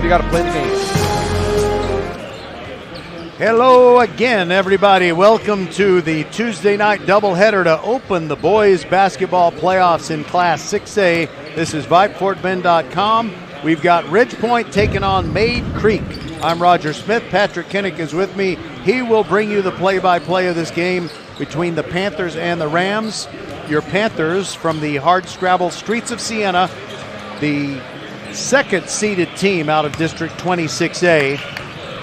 job. You got to play the game. Hello again, everybody. Welcome to the Tuesday night doubleheader to open the boys basketball playoffs in Class 6A. This is VypeFortBend.com. We've got Ridgepoint taking on Mayde Creek. I'm Roger Smith. Patrick Kinnick is with me. He will bring you the play-by-play of this game between the Panthers and the Rams. Your Panthers from the hard-scrabble streets of Siena, the second-seeded team out of District 26A,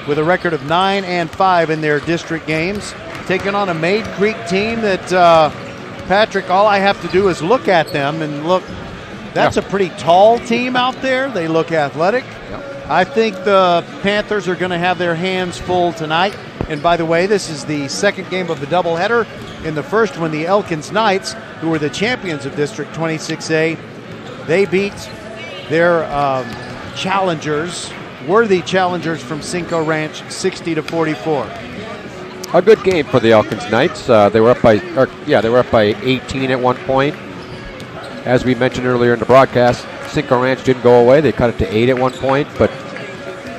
with a record of 9-5 in their district games, taking on a Mayde Creek team that, Patrick, all I have to do is look at them and look, that's a pretty tall team out there. They look athletic. Yep. I think the Panthers are going to have their hands full tonight. And by the way, this is the second game of the doubleheader. In the first one, the Elkins Knights, who were the champions of District 26A, they beat their challengers, worthy challengers from Cinco Ranch, 60-44. A good game for the Elkins Knights. They were up by 18 at one point. As we mentioned earlier in the broadcast, Cinco Ranch didn't go away. They cut it to 8 at one point, but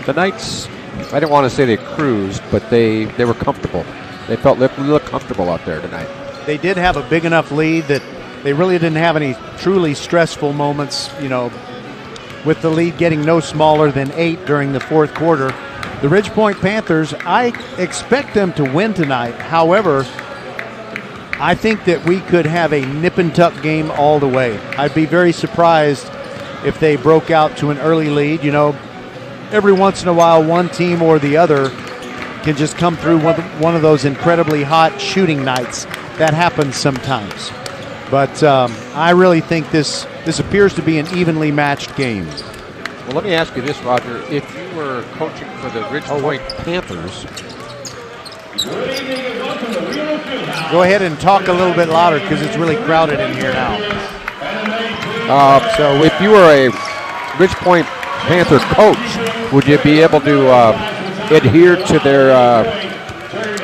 the Knights, I didn't want to say they cruised, but they were comfortable. They felt look comfortable out there tonight. They did have a big enough lead that they really didn't have any truly stressful moments, with the lead getting no smaller than 8 during the fourth quarter. The Ridgepoint Panthers, I expect them to win tonight. However, I think that we could have a nip-and-tuck game all the way. I'd be very surprised if they broke out to an early lead. Every once in a while, one team or the other can just come through one of those incredibly hot shooting nights. That happens sometimes. But I really think this appears to be an evenly matched game. Well, let me ask you this, Roger. If you were coaching for the Ridgepoint Panthers, go ahead and talk a little bit louder because it's really crowded in here now. So if you were a Ridgepoint Panther coach, would you be able to adhere to their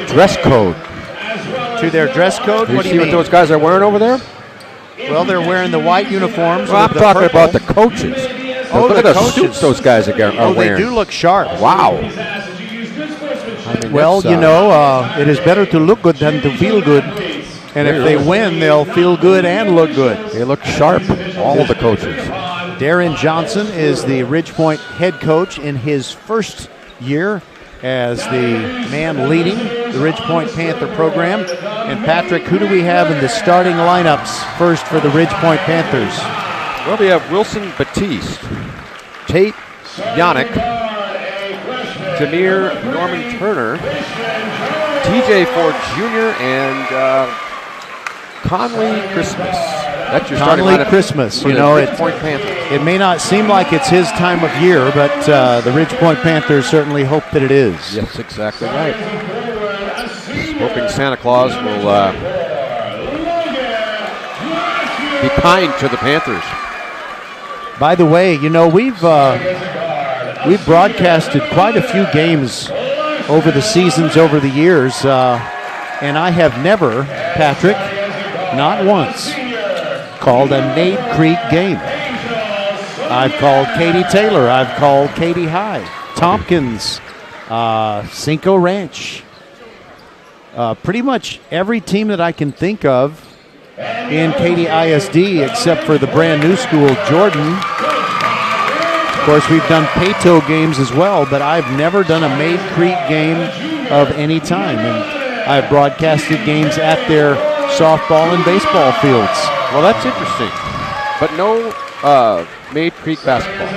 dress code? To their dress code? What do you see what those guys are wearing over there? Well, they're wearing the white uniforms. Well, I'm talking purple. about the coaches. Oh, look the at the coaches. suits those guys are wearing. They do look sharp. Wow. Well, it is better to look good than to feel good. And if they win, they'll feel good and look good. They look sharp, all of the coaches. Darren Johnson is the Ridgepoint head coach in his first year as the man leading the Ridgepoint Panther program. And Patrick, who do we have in the starting lineups first for the Ridgepoint Panthers? Well, we have Wilson Batiste, Tate Yannick, Jameer Norman Turner, TJ Ford Jr., and Conley Christmas. That's your starting lineup. Christmas. For the Ridgepoint Panthers. It may not seem like it's his time of year, but the Ridgepoint Panthers certainly hope that it is. Yes, exactly right. Hoping Santa Claus will be kind to the Panthers. By the way, we've broadcasted quite a few games over the seasons, over the years, and I have never, Patrick, not once, called a Mayde Creek game. I've called Katy Taylor. I've called Katy High, Tompkins, Cinco Ranch. Pretty much every team that I can think of in Katy ISD except for the brand new school, Jordan. Of course, we've done Peyto games as well, but I've never done a Mayde Creek game of any time. And I've broadcasted games at their softball and baseball fields. Well, that's interesting. But no Mayde Creek basketball.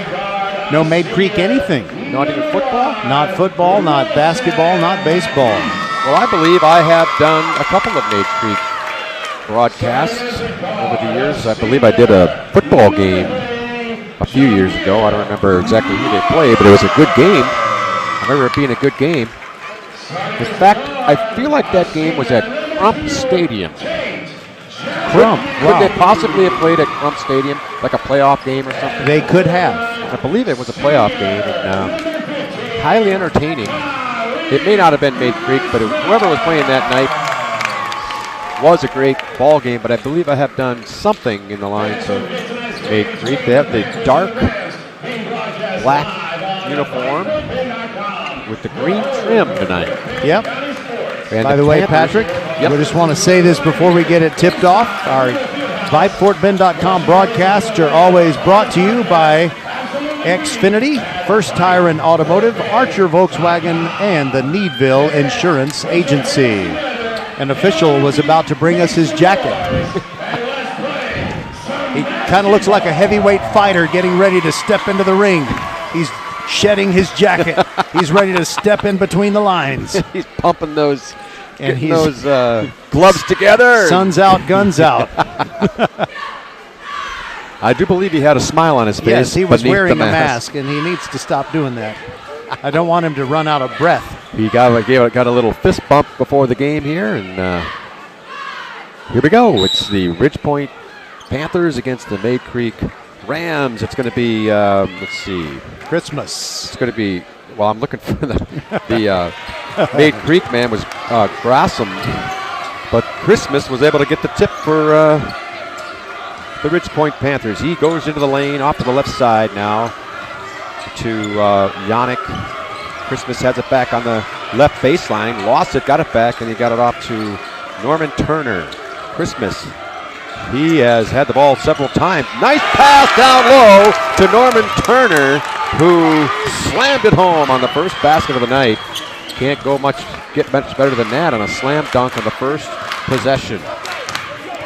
No Mayde Creek anything. Not even football? Not football, not basketball, not baseball. Well, I believe I have done a couple of Mayde Creek broadcasts over the years. I believe I did a football game a few years ago. I don't remember exactly who they played, but it was a good game. I remember it being a good game. In fact, I feel like that game was at Crump Stadium. Crump? Could they possibly have played at Crump Stadium, like a playoff game or something? They could have. I believe it was a playoff game, and highly entertaining. It may not have been Mayde Creek, but whoever was playing that night was a great ball game, but I believe I have done something in the lines of Mayde Creek. They have the dark black uniform with the green trim tonight. Yep. And By the way, Patrick, yep. we just want to say this before we get it tipped off. Our VypeFortBend.com broadcasts are always brought to you by Xfinity, First Tire and Automotive, Archer Volkswagen, and the Needville Insurance Agency. An official was about to bring us his jacket. He kind of looks like a heavyweight fighter getting ready to step into the ring. He's shedding his jacket. He's ready to step in between the lines. He's pumping those, and he's those gloves together. Sun's out, guns out. I do believe he had a smile on his face. Yes, he was wearing the a mask, and he needs to stop doing that. I don't want him to run out of breath. He got a little fist bump before the game here, and here we go. It's the Ridgepoint Panthers against the Mayde Creek Rams. It's going to be, let's see. Christmas. It's going to be, well, I'm looking for the Mayde Creek man was Grassham, but Christmas was able to get the tip for the Ridgepoint Panthers. He goes into the lane off to the left side now to Yannick. Christmas has it back on the left baseline, lost it, got it back, and he got it off to Norman Turner. Christmas, he has had the ball several times. Nice pass down low to Norman Turner, who slammed it home on the first basket of the night. Can't get much better than that on a slam dunk on the first possession.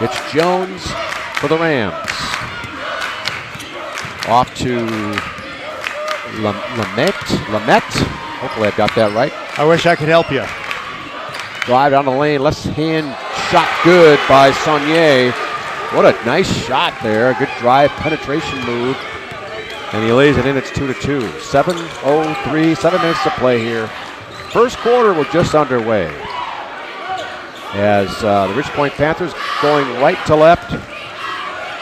It's Jones for the Rams. Off to Lamette. Hopefully I've got that right. I wish I could help you. Drive down the lane, left hand shot good by Saunier. What a nice shot there. Good drive, penetration move. And he lays it in, it's 2-2. 7:03, 7 minutes to play here. First quarter, we're just underway. As the Ridgepoint Panthers going right to left.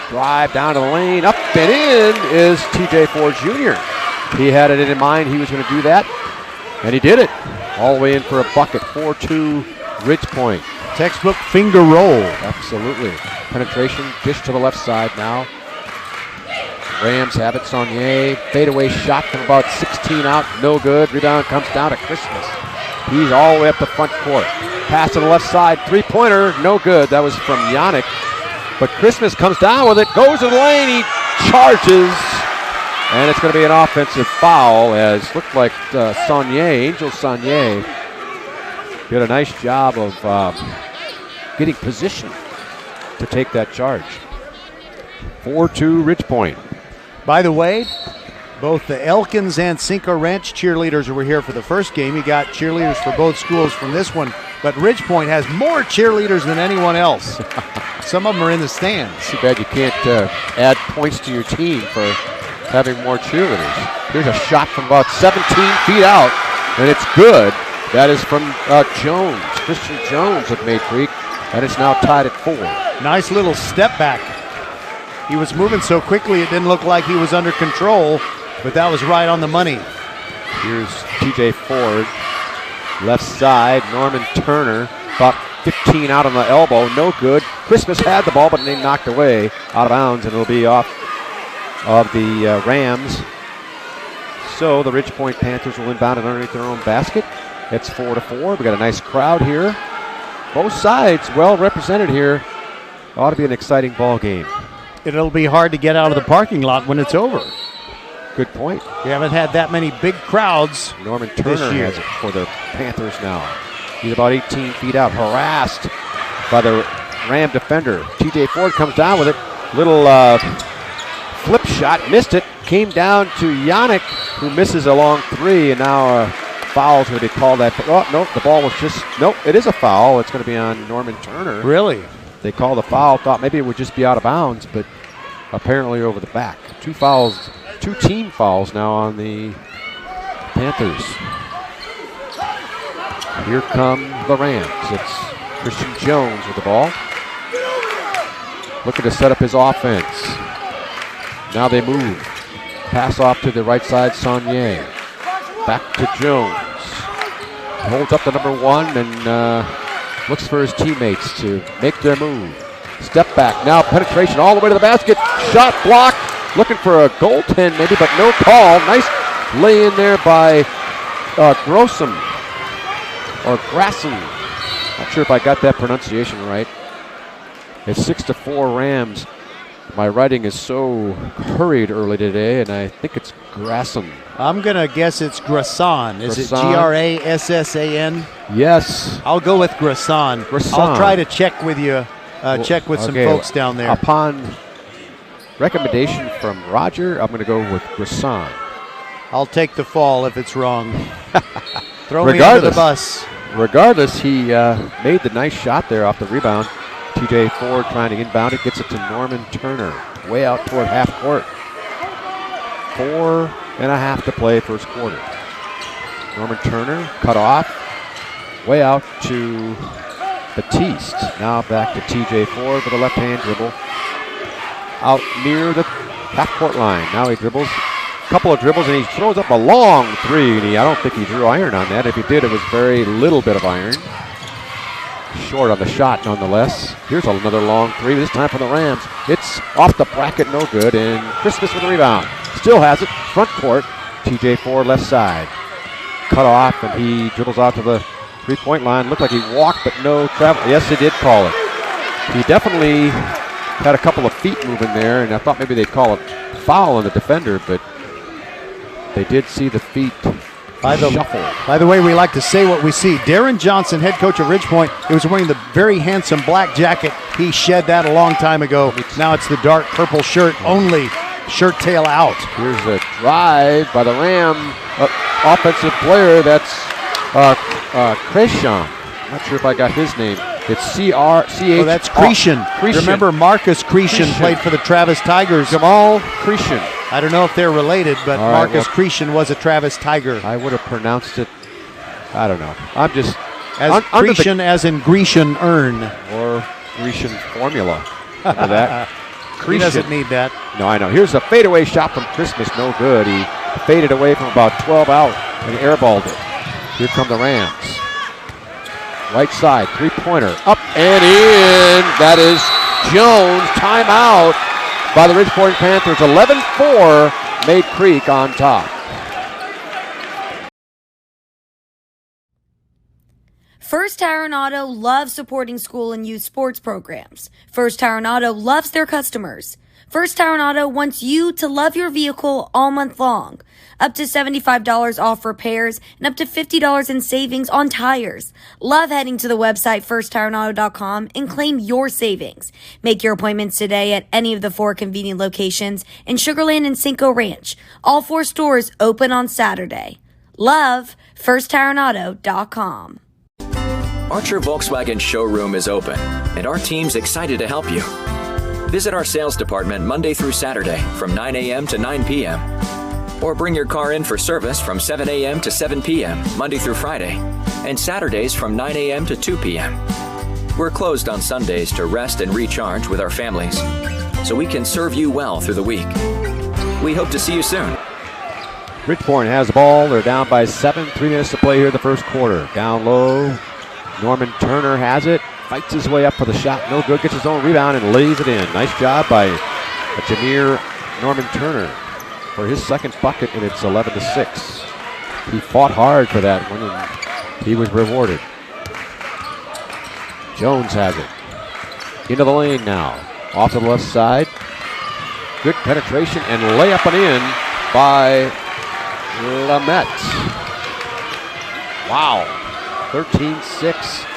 Drive down to the lane, up and in is TJ Ford Jr. He had it in mind, he was going to do that, and he did it. All the way in for a bucket, 4-2 Ridgepoint. Textbook finger roll. Absolutely. Penetration, dish to the left side now. Rams have it, Saunier. Fadeaway shot from about 16 out, no good. Rebound comes down to Christmas. He's all the way up the front court. Pass to the left side, three-pointer, no good. That was from Yannick. But Christmas comes down with it, goes to the lane, he charges, and it's going to be an offensive foul, as looked like Angel Saunier did a nice job of getting position to take that charge. 4-2 Ridgepoint. By the way, both the Elkins and Cinco Ranch cheerleaders were here for the first game. You got cheerleaders for both schools from this one, but Ridgepoint has more cheerleaders than anyone else. Some of them are in the stands. Too bad you can't add points to your team for having more cheerleaders. Here's a shot from about 17 feet out, and it's good. That is from Jones, Christian Jones of Mayde Creek, and it's now tied at 4. Nice little step back. He was moving so quickly it didn't look like he was under control, but that was right on the money. Here's TJ Ford, left side, Norman Turner, about 15 out on the elbow, no good. Christmas had the ball, but they knocked away out of bounds, and it'll be off of the Rams. So the Ridgepoint Panthers will inbound it underneath their own basket. It's 4-4. We got a nice crowd here. Both sides well represented here. Ought to be an exciting ball game. It'll be hard to get out of the parking lot when it's over. Good point. We haven't had that many big crowds. Norman Turner has it for the Panthers now. He's about 18 feet out, harassed by the Ram defender. TJ Ford comes down with it. Little flip shot, missed it. Came down to Yannick, who misses a long three, and now foul's going to be called. Oh, no, the ball was just, nope, it is a foul. It's going to be on Norman Turner. Really? They called the foul, thought maybe it would just be out of bounds, but apparently over the back. 2 fouls, 2 team fouls now on the Panthers. Here come the Rams. It's Christian Jones with the ball. Looking to set up his offense. Now they move. Pass off to the right side, Saunier. Back to Jones. Holds up the number 1 and looks for his teammates to make their move. Step back, now penetration all the way to the basket. Shot blocked, looking for a goaltend maybe, but no call. Nice lay in there by Grossum or Grassam. Not sure if I got that pronunciation right. It's 6-4 Rams. My writing is so hurried early today, and I think it's Grassam. I'm going to guess it's Grassan. Is it Grassan? Yes. I'll go with Grassan. I'll try to check with you, check with some folks down there. Upon recommendation from Roger, I'm going to go with Grassan. I'll take the fall if it's wrong. Throw me under the bus. Regardless, he made the nice shot there off the rebound. TJ Ford trying to inbound it, gets it to Norman Turner, way out toward half court. 4.5 to play first quarter. Norman Turner cut off, way out to Batiste. Now back to TJ Ford with a left-hand dribble. Out near the half-court line. Now he dribbles, a couple of dribbles, and he throws up a long three. And I don't think he drew iron on that. If he did, it was very little bit of iron. Short on the shot, nonetheless. Here's another long three, this time for the Rams. It's off the bracket, no good, and Christmas with the rebound. Still has it, front court. TJ Ford, left side. Cut off, and he dribbles out to the three-point line. Looked like he walked, but no travel. Yes, he did call it. He definitely had a couple of feet moving there, and I thought maybe they'd call a foul on the defender, but they did see the feet shuffle. By the way, we like to say what we see. Darren Johnson, head coach of Ridgepoint, he was wearing the very handsome black jacket. He shed that a long time ago. Now it's the dark purple shirt only, shirt tail out. Here's a drive by the Ram offensive player. That's Creshan. Not sure if I got his name. It's C-R-C-H. Oh, that's Creshan. Remember, Marcus Creshan played for the Travis Tigers. Jamal Creshan. I don't know if they're related, but Marcus Creshan was a Travis Tiger. I would have pronounced it, I don't know. I'm just... As Creshan as in Grecian urn. Or Grecian formula. Remember that? He doesn't need that. No, I know. Here's a fadeaway shot from Christmas. No good. He faded away from about 12 out and airballed it. Here come the Rams. Right side, three-pointer, up and in. That is Jones. Timeout by the Ridgepoint Panthers. 11-4, Mayde Creek on top. First Tire and Auto loves supporting school and youth sports programs. First Tire and Auto loves their customers. First Tire and Auto wants you to love your vehicle all month long. Up to $75 off repairs and up to $50 in savings on tires. Love heading to the website firsttireandauto.com and claim your savings. Make your appointments today at any of the 4 convenient locations in Sugar Land and Cinco Ranch. All 4 stores open on Saturday. Love firsttireandauto.com. Archer Volkswagen showroom is open, and our team's excited to help you. Visit our sales department Monday through Saturday from 9 a.m. to 9 p.m. Or bring your car in for service from 7 a.m. to 7 p.m. Monday through Friday, and Saturdays from 9 a.m. to 2 p.m. We're closed on Sundays to rest and recharge with our families, so we can serve you well through the week. We hope to see you soon. Ridgepoint has the ball. They're down by 7. 3 minutes to play here in the first quarter. Down low. Norman Turner has it. Fights his way up for the shot. No good. Gets his own rebound and lays it in. Nice job by Jameer Norman Turner for his second bucket, and it's 11-6. He fought hard for that one, and he was rewarded. Jones has it. Into the lane now. Off to the left side. Good penetration and layup and in by Lamette. Wow. 13-6.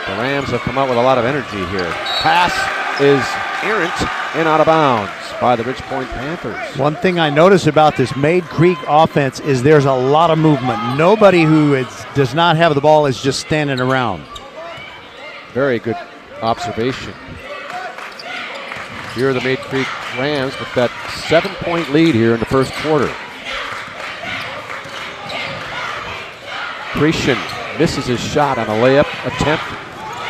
The Rams have come out with a lot of energy here. Pass is errant and out of bounds by the Ridgepoint Panthers. One thing I notice about this Mayde Creek offense is there's a lot of movement. Nobody who does not have the ball is just standing around. Very good observation. Here are the Mayde Creek Rams with that 7-point lead here in the first quarter. Cretion misses his shot on a layup attempt,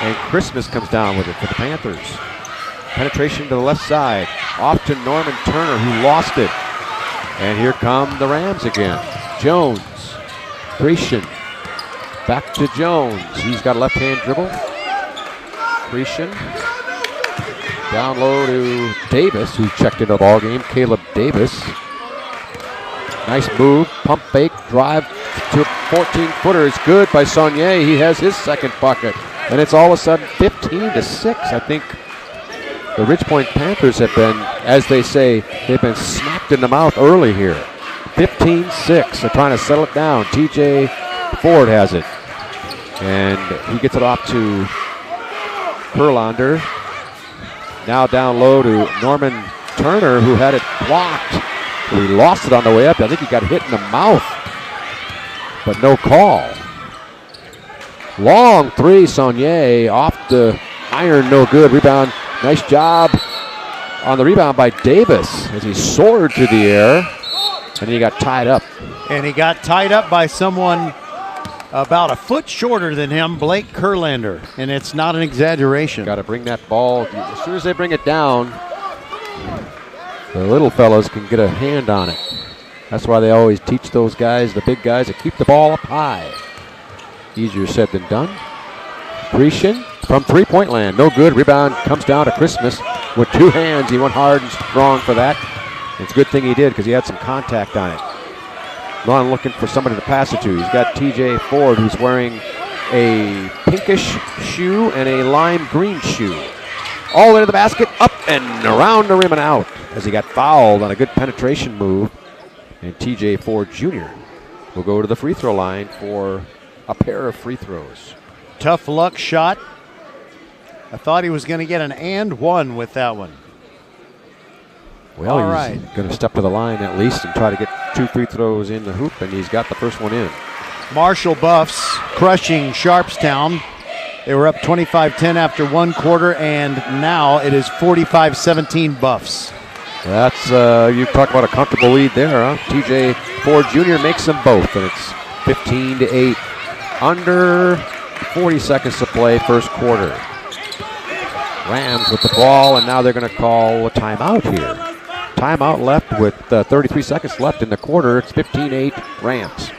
and Christmas comes down with it for the Panthers. Penetration to the left side, off to Norman Turner, who lost it. And here come the Rams again. Jones, Cretion, back to Jones. He's got a left-hand dribble. Cretion, down low to Davis, who checked into the ball game. Caleb Davis. Nice move, pump fake, drive to 14-footer is good by Saunier. He has his second bucket. And it's all of a sudden 15-6. I think the Ridgepoint Panthers have been, as they say, they've been smacked in the mouth early here. 15-6. They're trying to settle it down. TJ Ford has it. And he gets it off to Perlander. Now down low to Norman Turner, who had it blocked. He lost it on the way up. I think he got hit in the mouth, but no call. Long three, Saunier off the iron, no good. Rebound, nice job on the rebound by Davis as he soared through the air, and then he got tied up. And he got tied up by someone about a foot shorter than him, Blake Kurlander, and it's not an exaggeration. Got to bring that ball. As soon as they bring it down, the little fellows can get a hand on it. That's why they always teach those guys, the big guys, to keep the ball up high. Easier said than done. Grecian from three-point land, no good. Rebound comes down to Christmas with two hands. He went hard and strong for that. It's a good thing he did because he had some contact on it. Lon looking for somebody to pass it to. He's got TJ Ford, who's wearing a pinkish shoe and a lime green shoe. All into the basket, up and around the rim and out as he got fouled on a good penetration move. And TJ Ford Jr. will go to the free throw line for a pair of free throws. Tough luck shot. I thought he was going to get an and one with that one. Well, he's going to step to the line at least and try to get two free throws in the hoop, and he's got the first one in. Marshall Buffs crushing Sharpstown. They were up 25-10 after one quarter, and now it is 45-17 Buffs. That's, you talk about a comfortable lead there, huh? TJ Ford Jr. makes them both, and it's 15-8. Under 40 seconds to play, first quarter. Rams with the ball, and now they're going to call a timeout here. Timeout left with 33 seconds left in the quarter. It's 15-8 Rams.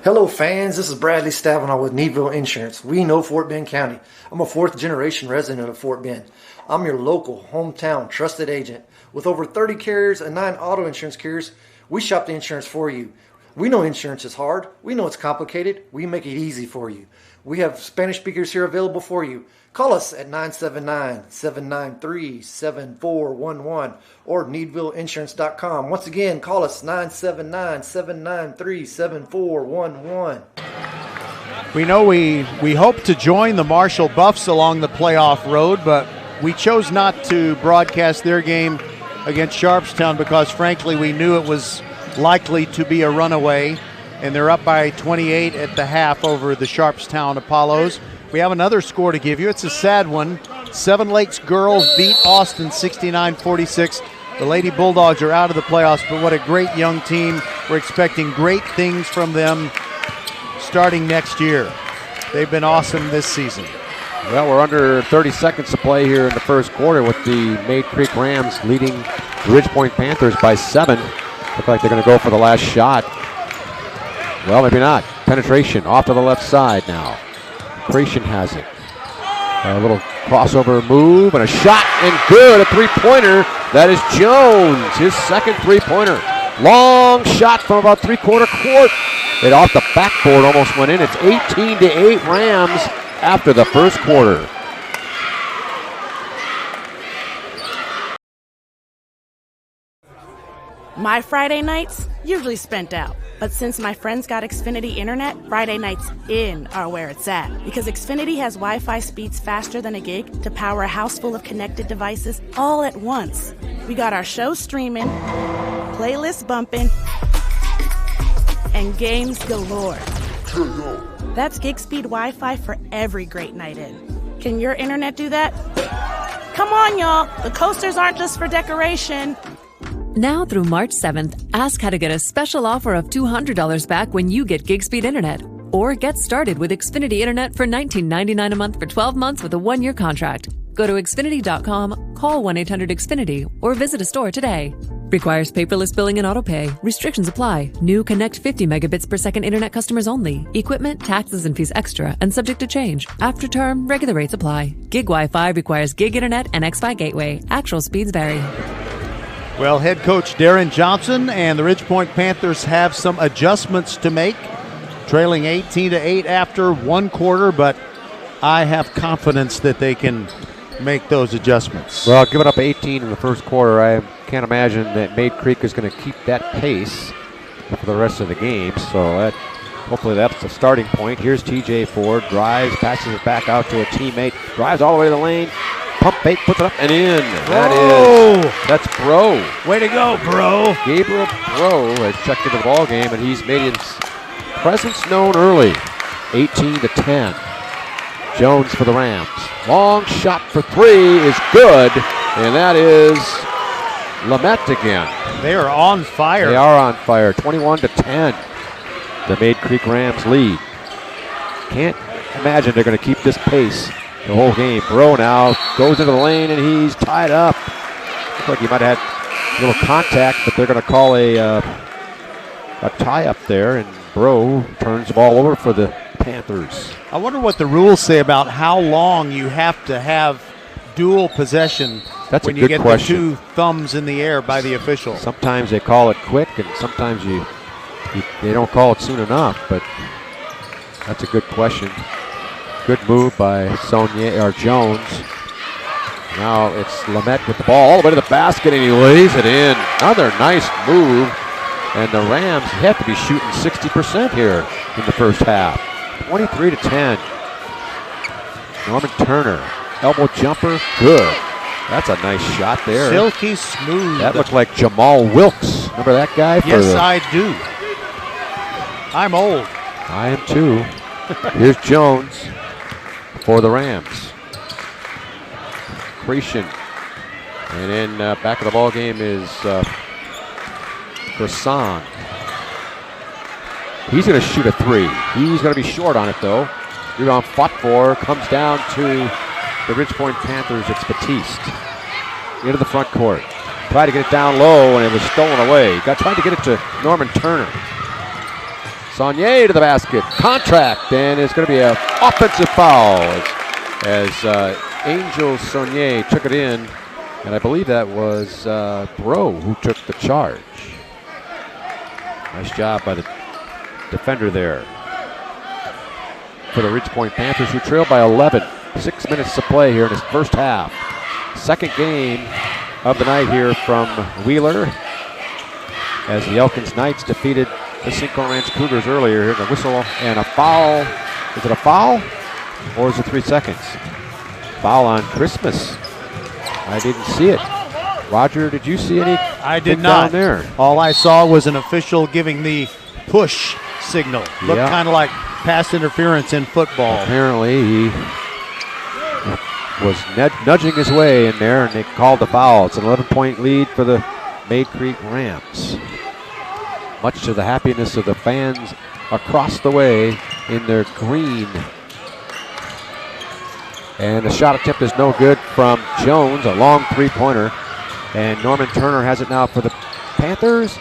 Hello fans, this is Bradley Stavanaugh with Needville Insurance. We know Fort Bend County. I'm a fourth generation resident of Fort Bend. I'm your local, hometown, trusted agent. With over 30 carriers and 9 auto insurance carriers, we shop the insurance for you. We know insurance is hard. We know it's complicated. We make it easy for you. We have Spanish speakers here available for you. Call us at 979-793-7411 or needvilleinsurance.com. Once again, call us 979-793-7411. We know we hope to join the Marshall Buffs along the playoff road, but we chose not to broadcast their game against Sharpstown because, frankly, we knew it was likely to be a runaway, and they're up by 28 at the half over the Sharpstown Apollos. We have another score to give you. It's a sad one. Seven Lakes girls beat Austin 69-46. The Lady Bulldogs are out of the playoffs, but what a great young team. We're expecting great things from them starting next year. They've been awesome this season. Well, we're under 30 seconds to play here in the first quarter with the Mayde Creek Rams leading the Ridgepoint Panthers by 7. Look like they're going to go for the last shot. Well, maybe not. Penetration off to the left side now. Creation has it. A little crossover move and a shot and good. A three-pointer. That is Jones, his second three-pointer. Long shot from about three-quarter court. It off the backboard almost went in. It's 18-8 Rams after the first quarter. My Friday nights usually spent out. But since my friends got Xfinity Internet, Friday nights in are where it's at. Because Xfinity has Wi-Fi speeds faster than a gig to power a house full of connected devices all at once. We got our shows streaming, playlists bumping, and games galore. That's gig speed Wi-Fi for every great night in. Can your internet do that? Come on, y'all. The coasters aren't just for decoration. Now through March 7th, ask how to get a special offer of $200 back when you get gig speed internet. Or get started with Xfinity Internet for $19.99 a month for 12 months with a 1-year contract. Go to Xfinity.com, call 1-800-XFINITY, or visit a store today. Requires paperless billing and autopay. Restrictions apply. New Connect 50 megabits per second internet customers only. Equipment, taxes, and fees extra and subject to change. After term, regular rates apply. Gig Wi-Fi requires gig internet and Xfi gateway. Actual speeds vary. Well, head coach Darren Johnson and the Ridgepoint Panthers have some adjustments to make, trailing 18-8 after one quarter, but I have confidence that they can make those adjustments. Well, giving up 18 in the first quarter, I can't imagine that Mayde Creek is going to keep that pace for the rest of the game. So hopefully that's the starting point. Here's TJ Ford, drives, passes it back out to a teammate, drives all the way to the lane, pump fake, puts it up and in. That's Bro. Way to go, Bro. Gabriel Bro has checked into the ball game, and he's made his presence known early. 18-10. Jones for the Rams. Long shot for three is good, and that is Lamette again. They are on fire. They are on fire. 21-10. The Mayde Creek Rams lead. Can't imagine they're going to keep this pace the whole game. Bro now goes into the lane, and he's tied up. Looks like he might have had a little contact, but they're going to call a tie up there, and Bro turns the ball over for the Panthers. I wonder what the rules say about how long you have to have dual possession. That's when a you good get question. the two thumbs in the air by the official. Sometimes they call it quick, and sometimes they don't call it soon enough, but that's a good question. Good move by Jones. Now it's Lamette with the ball all the way to the basket, and he lays it in. Another nice move, and the Rams have to be shooting 60% here in the first half. 23-10. Norman Turner, elbow jumper, good. That's a nice shot there. Silky smooth. That looked like Jamal Wilkes. Remember that guy? Yes, I do. I'm old. I am too. Here's Jones for the Rams. Creation. And then back of the ball game is Gerson. He's going to shoot a three. He's going to be short on it, though. Rebound fought for. Comes down to the Ridgepoint Panthers. It's Batiste. Into the front court. Tried to get it down low, and it was stolen away. Tried to get it to Norman Turner. Saunier to the basket. Contact, and it's going to be an offensive foul as Angel Saunier took it in, and I believe that was Bro who took the charge. Nice job by the defender there for the Ridgepoint Panthers, who trailed by 11. 6 minutes to play here in his first half. Second game of the night here from Wheeler as the Elkins Knights defeated the Cinco Ranch Cougars earlier. Here's a whistle and a foul. Is it a foul or is it 3 seconds? Foul on Christmas. I didn't see it. Roger, did you see any? I did not. Down there? All I saw was an official giving the push signal. Looked kind of like pass interference in football. Apparently he was nudging his way in there, and they called the foul. It's an 11-point lead for the Mayde Creek Rams. Much to the happiness of the fans across the way in their green. And the shot attempt is no good from Jones, a long three-pointer. And Norman Turner has it now for the Panthers.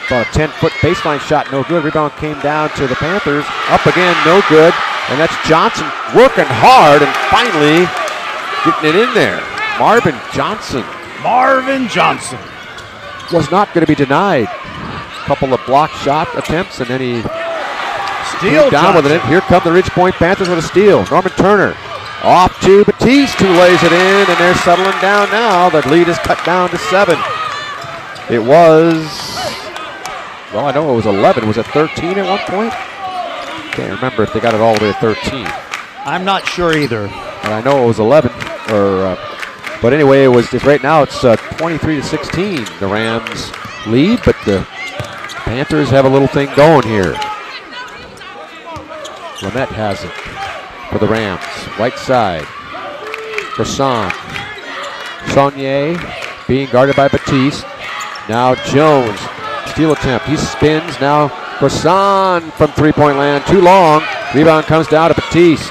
About a 10-foot baseline shot, no good. Rebound came down to the Panthers. Up again, no good. And that's Johnson working hard and finally getting it in there. Marvin Johnson was not going to be denied. A couple of block shot attempts, and then he came down with it. Here come the Ridgepoint Panthers with a steal. Norman Turner off to Batiste, who lays it in, and they're settling down now. The lead is cut down to 7. It was, well, I know it was 11. Was it 13 at one point? Can't remember if they got it all the way to 13. I'm not sure either. And I know it was 11. But anyway, right now it's 23-16. The Rams lead, but the Panthers have a little thing going here. Lamette has it for the Rams. Right side. Gerson. Saunier being guarded by Batiste. Now Jones. Steal attempt. He spins. Now Gerson from three-point land. Too long. Rebound comes down to Batiste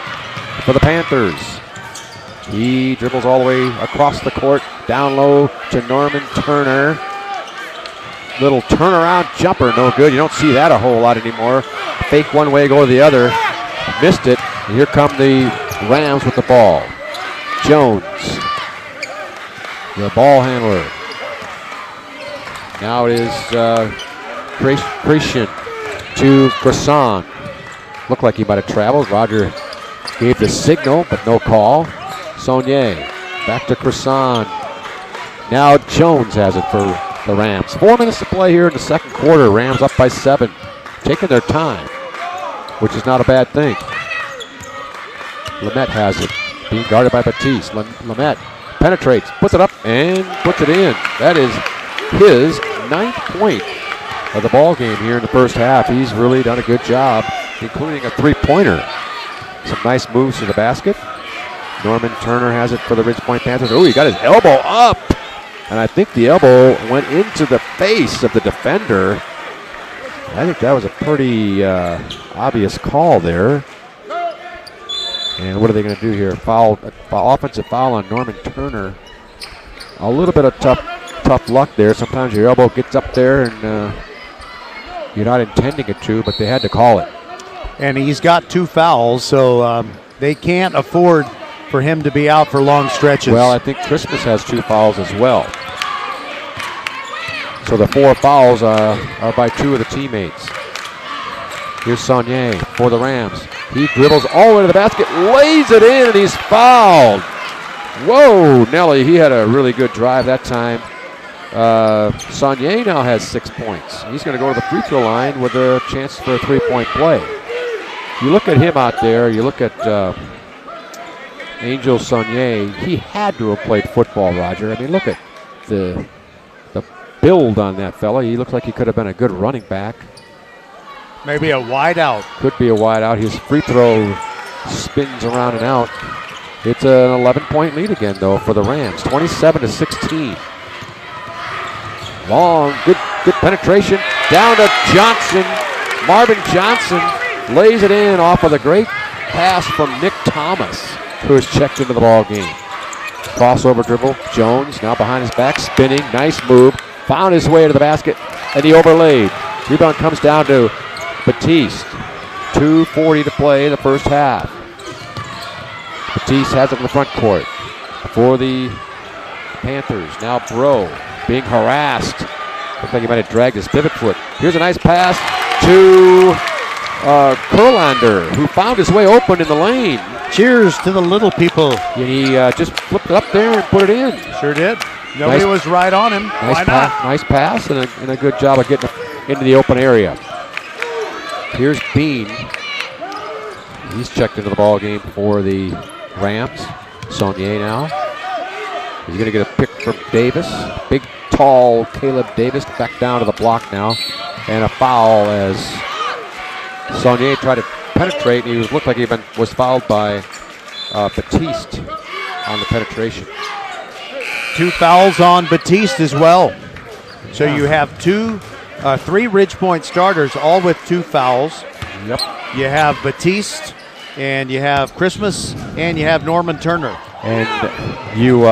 for the Panthers. He dribbles all the way across the court. Down low to Norman Turner. Little turnaround jumper. No good. You don't see that a whole lot anymore. Fake one way, go the other. Missed it. And here come the Rams with the ball. Jones, the ball handler. Now it is Christian to Croissant. Looked like he might have traveled. Roger gave the signal, but no call. Saunier back to Croissant. Now Jones has it for the Rams. 4 minutes to play here in the second quarter. Rams up by 7. Taking their time, which is not a bad thing. Lamette has it. Being guarded by Batiste. Lamette penetrates, puts it up, and puts it in. That is his 9th point of the ball game here in the first half. He's really done a good job, including a 3-pointer. Some nice moves to the basket. Norman Turner has it for the Ridge Point Panthers. Oh, he got his elbow up. And I think the elbow went into the face of the defender. I think that was a pretty obvious call there. And what are they going to do here? Offensive foul on Norman Turner. A little bit of tough luck there. Sometimes your elbow gets up there and you're not intending it to, but they had to call it. And he's got 2 fouls, so they can't afford for him to be out for long stretches. Well, I think Christmas has 2 fouls as well. So the 4 fouls are by 2 of the teammates. Here's Saunier for the Rams. He dribbles all the way to the basket, lays it in, and he's fouled. Whoa, Nelly, he had a really good drive that time. Saunier now has 6 points. He's going to go to the free throw line with a chance for a 3-point play. You look at him out there, you look at Angel Saunier, he had to have played football, Roger. I mean, look at the build on that fella. He looks like he could have been a good running back. Maybe a wide out. Could be a wide out. His free throw spins around and out. It's an 11-point lead again, though, for the Rams. 27-16. Long, good penetration. Down to Johnson. Marvin Johnson lays it in off of the great pass from Nick Thomas, who has checked into the ball game. Crossover dribble. Jones now behind his back, spinning. Nice move. Found his way to the basket, and he overlaid. Rebound comes down to Batiste. 2:40 to play in the first half. Batiste has it in the front court for the Panthers. Now Bro being harassed. Looks like he might have dragged his pivot foot. Here's a nice pass to Kurlander, who found his way open in the lane. Cheers to the little people. And he just flipped it up there and put it in. Sure did. Nobody was right on him. Why not? Nice pass and a good job of getting into the open area. Here's Bean. He's checked into the ball game for the Rams. Saunier now. He's going to get a pick from Davis. Big, tall Caleb Davis back down to the block now. And a foul as Saunier tried to penetrate. And he looked like he was fouled by Batiste on the penetration. 2 fouls on Batiste as well. So you have 3 Ridge Point starters, all with 2 fouls. Yep. You have Batiste, and you have Christmas, and you have Norman Turner. And you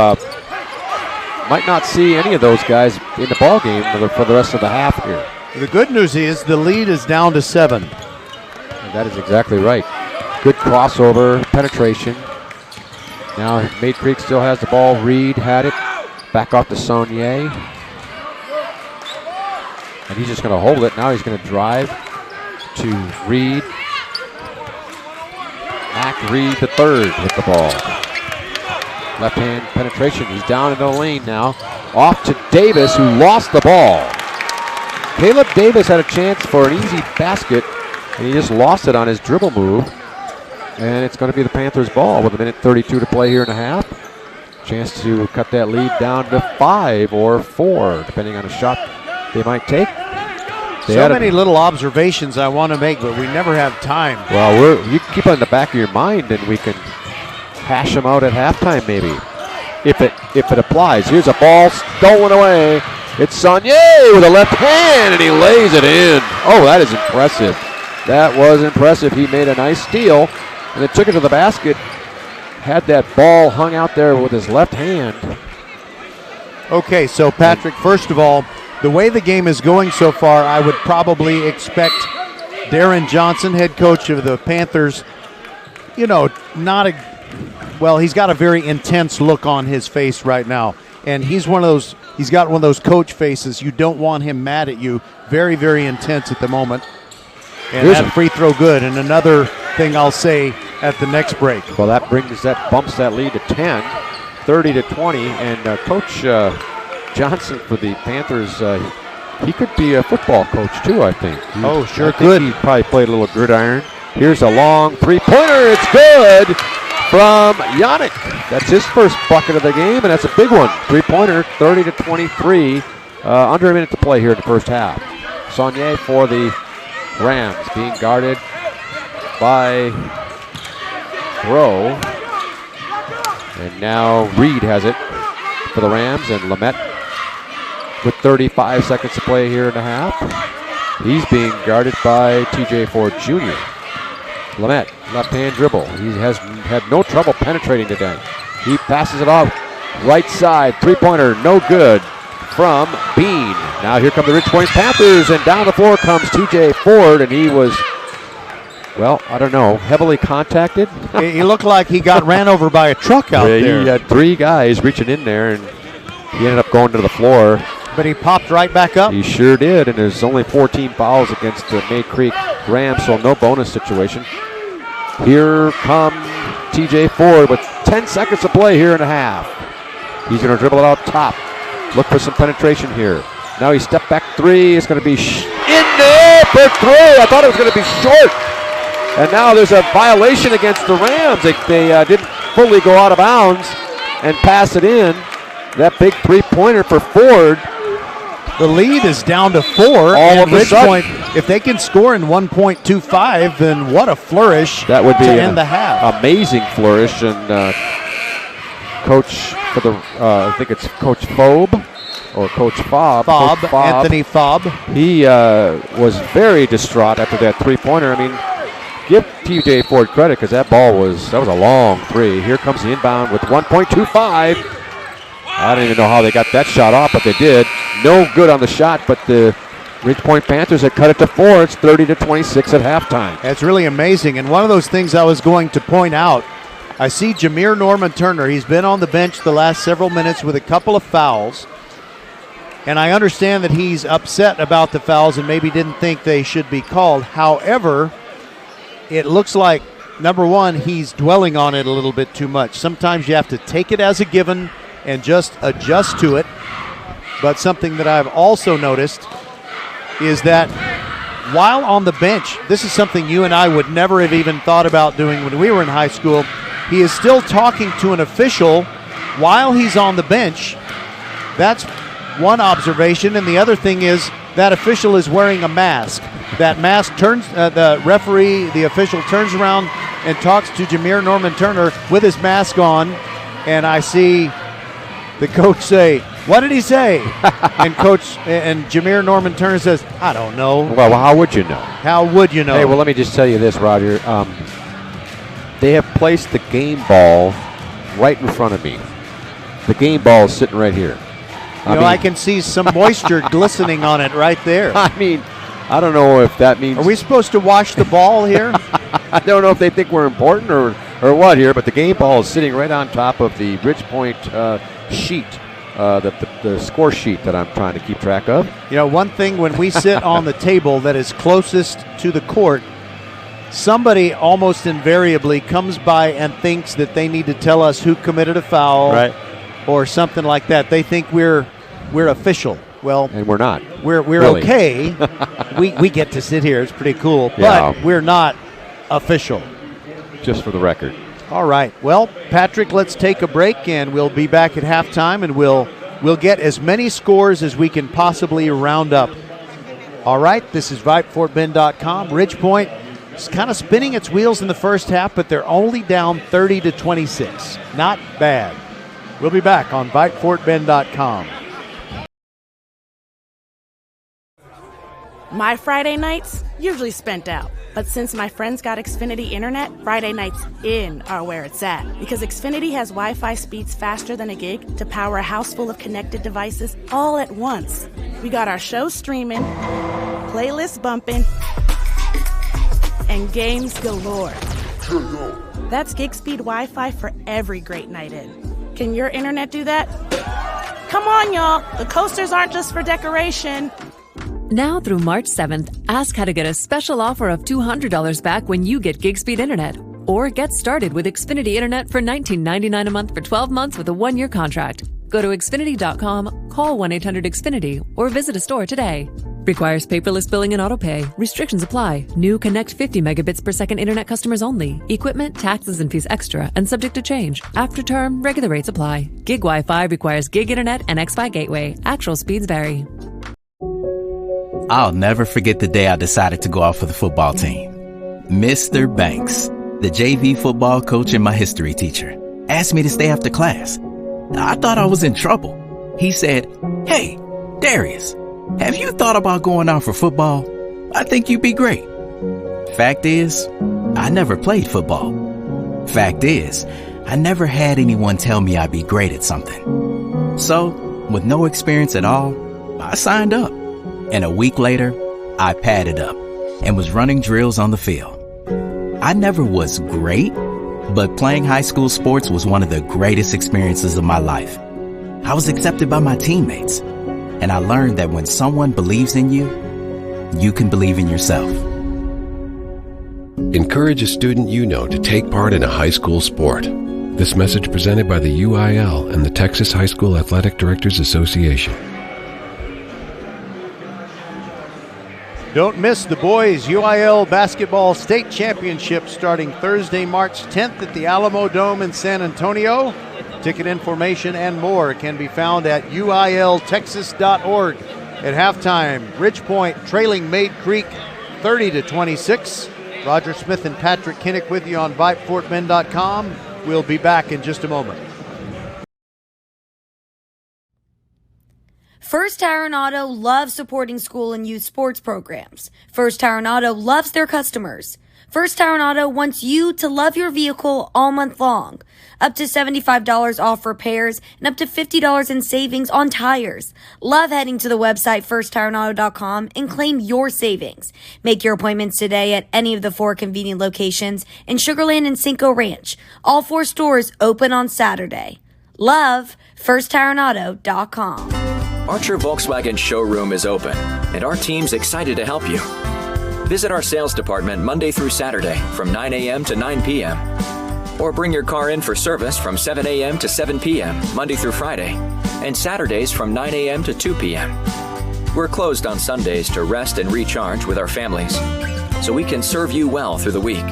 might not see any of those guys in the ball game for the rest of the half here. The good news is the lead is down to 7. And that is exactly right. Good crossover, penetration. Now Mayde Creek still has the ball. Reed had it. Back off to Saunier. And he's just going to hold it. Now he's going to drive to Reed. Mac Reed the third with the ball. Left hand penetration. He's down in the lane now. Off to Davis, who lost the ball. Caleb Davis had a chance for an easy basket, and he just lost it on his dribble move. And it's going to be the Panthers' ball with 1:32 to play here in a half. Chance to cut that lead down to 5 or 4, depending on a shot they might take. So many little observations I want to make, but we never have time. Well, you can keep it in the back of your mind, and we can hash them out at halftime maybe, if it applies. Here's a ball stolen away. It's Saunier with a left hand, and he lays it in. Oh, that is impressive. That was impressive. He made a nice steal, and then took it to the basket. Had that ball hung out there with his left hand. Okay, so Patrick, first of all, the way the game is going so far, I would probably expect Darren Johnson, head coach of the Panthers, he's got a very intense look on his face right now. And he's one of those he's got one of those coach faces. You don't want him mad at you. Very, very intense at the moment. And that free throw good. And another thing I'll say at the next break. Well, that bumps that lead to 10, 30-20, and Coach Johnson for the Panthers, he could be a football coach too, I think. Sure could. He probably played a little gridiron. Here's a long three-pointer. It's good from Yannick. That's his first bucket of the game, and that's a big one. Three-pointer, 30-23. Under a minute to play here in the first half. Saunier for the Rams, being guarded by Rowe. And now Reed has it for the Rams, and Lamette with 35 seconds to play here in the half. He's being guarded by TJ Ford Jr. Lamette, left-hand dribble. He has had no trouble penetrating today. He passes it off right side. Three-pointer, no good from Bean. Now here come the Ridge Point Panthers, and down the floor comes TJ Ford, and he was, well, I don't know, heavily contacted. He looked like he got ran over by a truck out there. He had three guys reaching in there, and he ended up going to the floor. But he popped right back up. He sure did, and there's only 14 fouls against the Mayde Creek Rams, so no bonus situation. Here come TJ Ford with 10 seconds to play here in the half. He's going to dribble it out top. Look for some penetration here. Now he stepped back three. It's going to be in there for three. I thought it was going to be short. And now there's a violation against the Rams. They didn't fully go out of bounds and pass it in. That big three-pointer for Ford. The lead is down to 4. All of a sudden. Point, if they can score in 1.25, then what a flourish that would be to end the half. Amazing flourish. And coach for the, I think it's Coach Fobb or Coach Fobb. Fobb, Anthony Fobb. He was very distraught after that three-pointer. I mean, give TJ Ford credit because that was a long three. Here comes the inbound with 1.25. I don't even know how they got that shot off, but they did. No good on the shot, but the Ridge Point Panthers had cut it to 4. It's 30-26 at halftime. That's really amazing. And one of those things I was going to point out, I see Jameer Norman-Turner. He's been on the bench the last several minutes with a couple of fouls. And I understand that he's upset about the fouls and maybe didn't think they should be called. However, it looks like, number one, he's dwelling on it a little bit too much. Sometimes you have to take it as a given and just adjust to it. But something that I've also noticed is that while on the bench, this is something you and I would never have even thought about doing when we were in high school. He is still talking to an official while he's on the bench. That's one observation. And the other thing is that official is wearing a mask. That mask turns, the referee, the official turns around and talks to Jameer Norman-Turner with his mask on. And I see the coach say, "What did he say?" and Jameer Norman-Turner says, "I don't know." Well, how would you know? How would you know? Hey, well, let me just tell you this, Roger. They have placed the game ball right in front of me. The game ball is sitting right here. I can see some moisture glistening on it right there. I mean, I don't know if that means... Are we supposed to wash the ball here? I don't know if they think we're important or what here, but the game ball is sitting right on top of the Ridge Point sheet, the score sheet that I'm trying to keep track of. You know, one thing when we sit on the table that is closest to the court, somebody almost invariably comes by and thinks that they need to tell us who committed a foul, right, or something like that. They think we're official. Well, and we're not. We're really okay. we get to sit here. It's pretty cool, but we're not official. Just for the record. All right. Well, Patrick, let's take a break, and we'll be back at halftime, and we'll get as many scores as we can possibly round up. All right. This is VypeFortBend.com. Ridge Point is kind of spinning its wheels in the first half, but they're only down 30-26. Not bad. We'll be back on VypeFortBend.com. My Friday nights usually spent out. But since my friends got Xfinity Internet, Friday nights in are where it's at. Because Xfinity has Wi-Fi speeds faster than a gig to power a house full of connected devices all at once. We got our shows streaming, playlists bumping, and games galore. That's gig speed Wi-Fi for every great night in. Can your internet do that? Come on, y'all. The coasters aren't just for decoration. Now through March 7th, ask how to get a special offer of $200 back when you get gig speed internet. Or get started with Xfinity Internet for $19.99 a month for 12 months with a 1-year contract. Go to Xfinity.com, call 1-800-XFINITY, or visit a store today. Requires paperless billing and autopay. Restrictions apply. New Connect 50 megabits per second internet customers only. Equipment, taxes, and fees extra and subject to change. After term, regular rates apply. Gig Wi-Fi requires gig internet and Xfi gateway. Actual speeds vary. I'll never forget the day I decided to go out for the football team. Mr. Banks, the JV football coach and my history teacher, asked me to stay after class. I thought I was in trouble. He said, "Hey, Darius, have you thought about going out for football? I think you'd be great." Fact is, I never played football. Fact is, I never had anyone tell me I'd be great at something. So, with no experience at all, I signed up. And a week later, I padded up and was running drills on the field. I never was great, but playing high school sports was one of the greatest experiences of my life. I was accepted by my teammates, and I learned that when someone believes in you, you can believe in yourself. Encourage a student you know to take part in a high school sport. This message presented by the UIL and the Texas High School Athletic Directors Association. Don't miss the boys UIL Basketball State Championship starting Thursday, March 10th at the Alamo Dome in San Antonio. Ticket information and more can be found at uiltexas.org. At halftime, Ridgepoint trailing Mayde Creek 30-26. Roger Smith and Patrick Kinnick with you on VypeFortBend.com. We'll be back in just a moment. First Tire and Auto loves supporting school and youth sports programs. First Tire and Auto loves their customers. First Tire and Auto wants you to love your vehicle all month long. Up to $75 off repairs and up to $50 in savings on tires. Love heading to the website firsttireandauto.com and claim your savings. Make your appointments today at any of the 4 convenient locations in Sugar Land and Cinco Ranch. All 4 stores open on Saturday. Love firsttireandauto.com. Archer Volkswagen showroom is open, and our team's excited to help you. Visit our sales department Monday through Saturday from 9 a.m. to 9 p.m. Or bring your car in for service from 7 a.m. to 7 p.m. Monday through Friday, and Saturdays from 9 a.m. to 2 p.m. We're closed on Sundays to rest and recharge with our families, so we can serve you well through the week.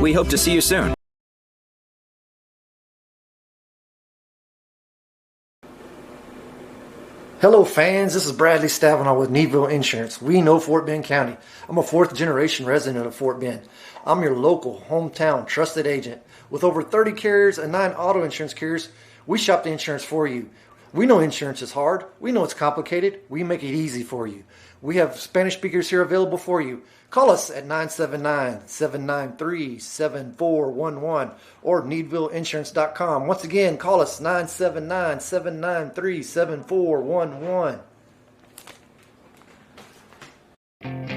We hope to see you soon. Hello fans, this is Bradley Stavanaugh with Needville Insurance. We know Fort Bend County. I'm a 4th generation resident of Fort Bend. I'm your local, hometown, trusted agent. With over 30 carriers and 9 auto insurance carriers, we shop the insurance for you. We know insurance is hard. We know it's complicated. We make it easy for you. We have Spanish speakers here available for you. Call us at 979-793-7411 or needvilleinsurance.com. Once again, call us 979-793-7411.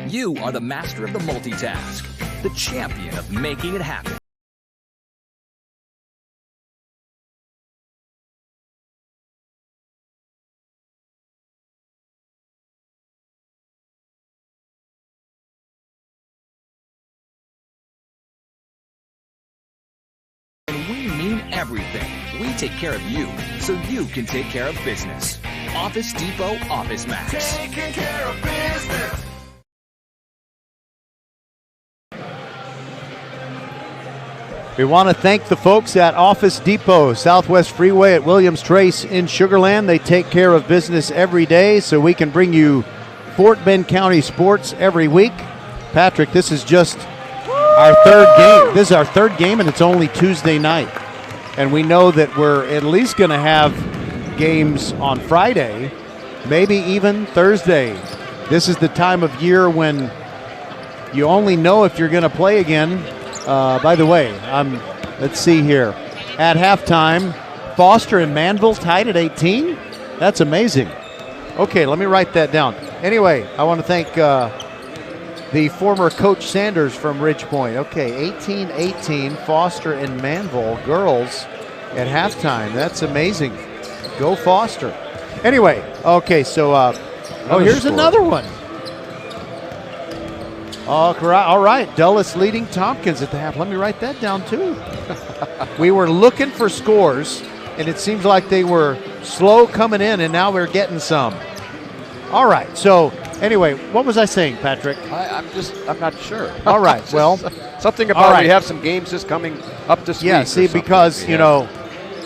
You are the master of the multitask, the champion of making it happen. Everything. We take care of you, so you can take care of business. Office Depot Office Max. Taking care of business. We want to thank the folks at Office Depot, Southwest Freeway at Williams Trace in Sugar Land. They take care of business every day, so we can bring you Fort Bend County sports every week. Patrick, this is just our 3rd game. This is our 3rd game, and it's only Tuesday night. And we know that we're at least going to have games on Friday, maybe even Thursday. This is the time of year when you only know if you're going to play again. By the way, let's see here. At halftime, Foster and Manville tied at 18. That's amazing. Okay, let me write that down. Anyway, I want to thank the former Coach Sanders from Ridgepoint. Okay, 18-18, Foster and Manville girls at halftime. That's amazing. Go Foster. Anyway, okay, so here's score. another one. All right, Dulles leading Tompkins at the half. Let me write that down too. We were looking for scores, and it seems like they were slow coming in, and now we're getting some. All right, so anyway, what was I saying, Patrick? I'm not sure. All right, well. Something about we have some games just coming up this week. Yeah, see, because,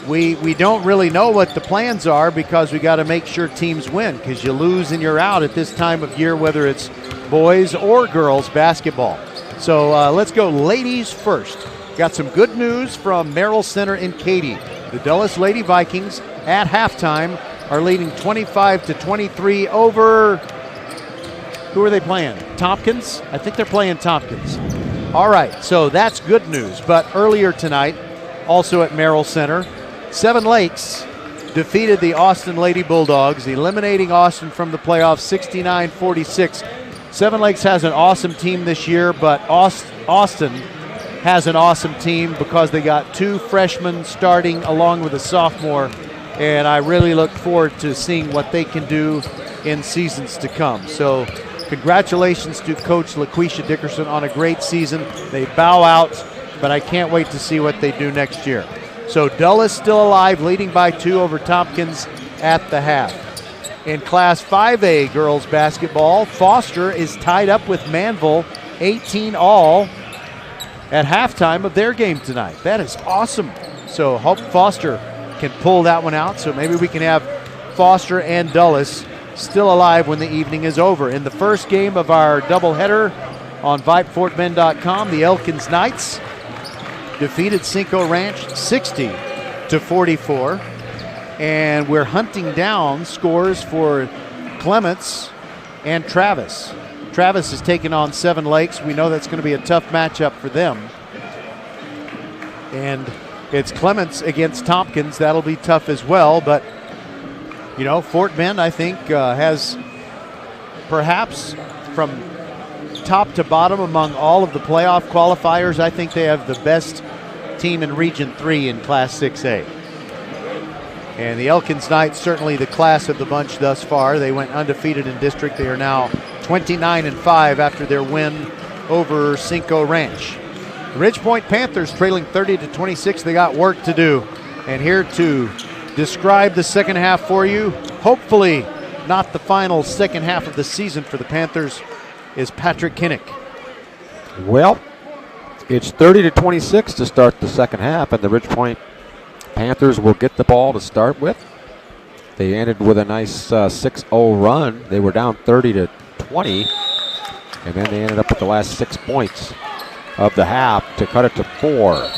we don't really know what the plans are because we got to make sure teams win because you lose and you're out at this time of year, whether it's boys or girls basketball. So let's go ladies first. Got some good news from Merrill Center in Katy. The Dulles Lady Vikings at halftime are leading 25-23 over, who are they playing? Tompkins? I think they're playing Tompkins. All right, so that's good news. But earlier tonight, also at Merrill Center, Seven Lakes defeated the Austin Lady Bulldogs, eliminating Austin from the playoffs 69-46. Seven Lakes has an awesome team this year, but Austin has an awesome team because they got 2 freshmen starting along with a sophomore, and I really look forward to seeing what they can do in seasons to come. So congratulations to Coach LaQuisha Dickerson on a great season. They bow out, but I can't wait to see what they do next year. So Dulles still alive, leading by 2 over Tompkins at the half. In Class 5A girls basketball, Foster is tied up with Manville, 18 all at halftime of their game tonight. That is awesome. So hope Foster can pull that one out. So maybe we can have Foster and Dulles still alive when the evening is over. In the first game of our doubleheader on VypeFortBend.com, the Elkins Knights defeated Cinco Ranch 60-44. And we're hunting down scores for Clements and Travis. Travis is taking on Seven Lakes. We know that's going to be a tough matchup for them. And it's Clements against Tompkins. That'll be tough as well. But, Fort Bend, I think, has perhaps from top to bottom among all of the playoff qualifiers, I think they have the best team in Region 3 in Class 6A. And the Elkins Knights, certainly the class of the bunch thus far. They went undefeated in district. They are now 29-5 after their win over Cinco Ranch. The Ridgepoint Panthers trailing 30-26. They got work to do. And here to describe the second half for you, hopefully not the final second half of the season for the Panthers, is Patrick Kinnick. Well, it's 30-26 to start the second half, and the Ridgepoint Panthers will get the ball to start with. They ended with a nice 6-0 run. They were down 30-20, and then they ended up with the last 6 points of the half to cut it to 4.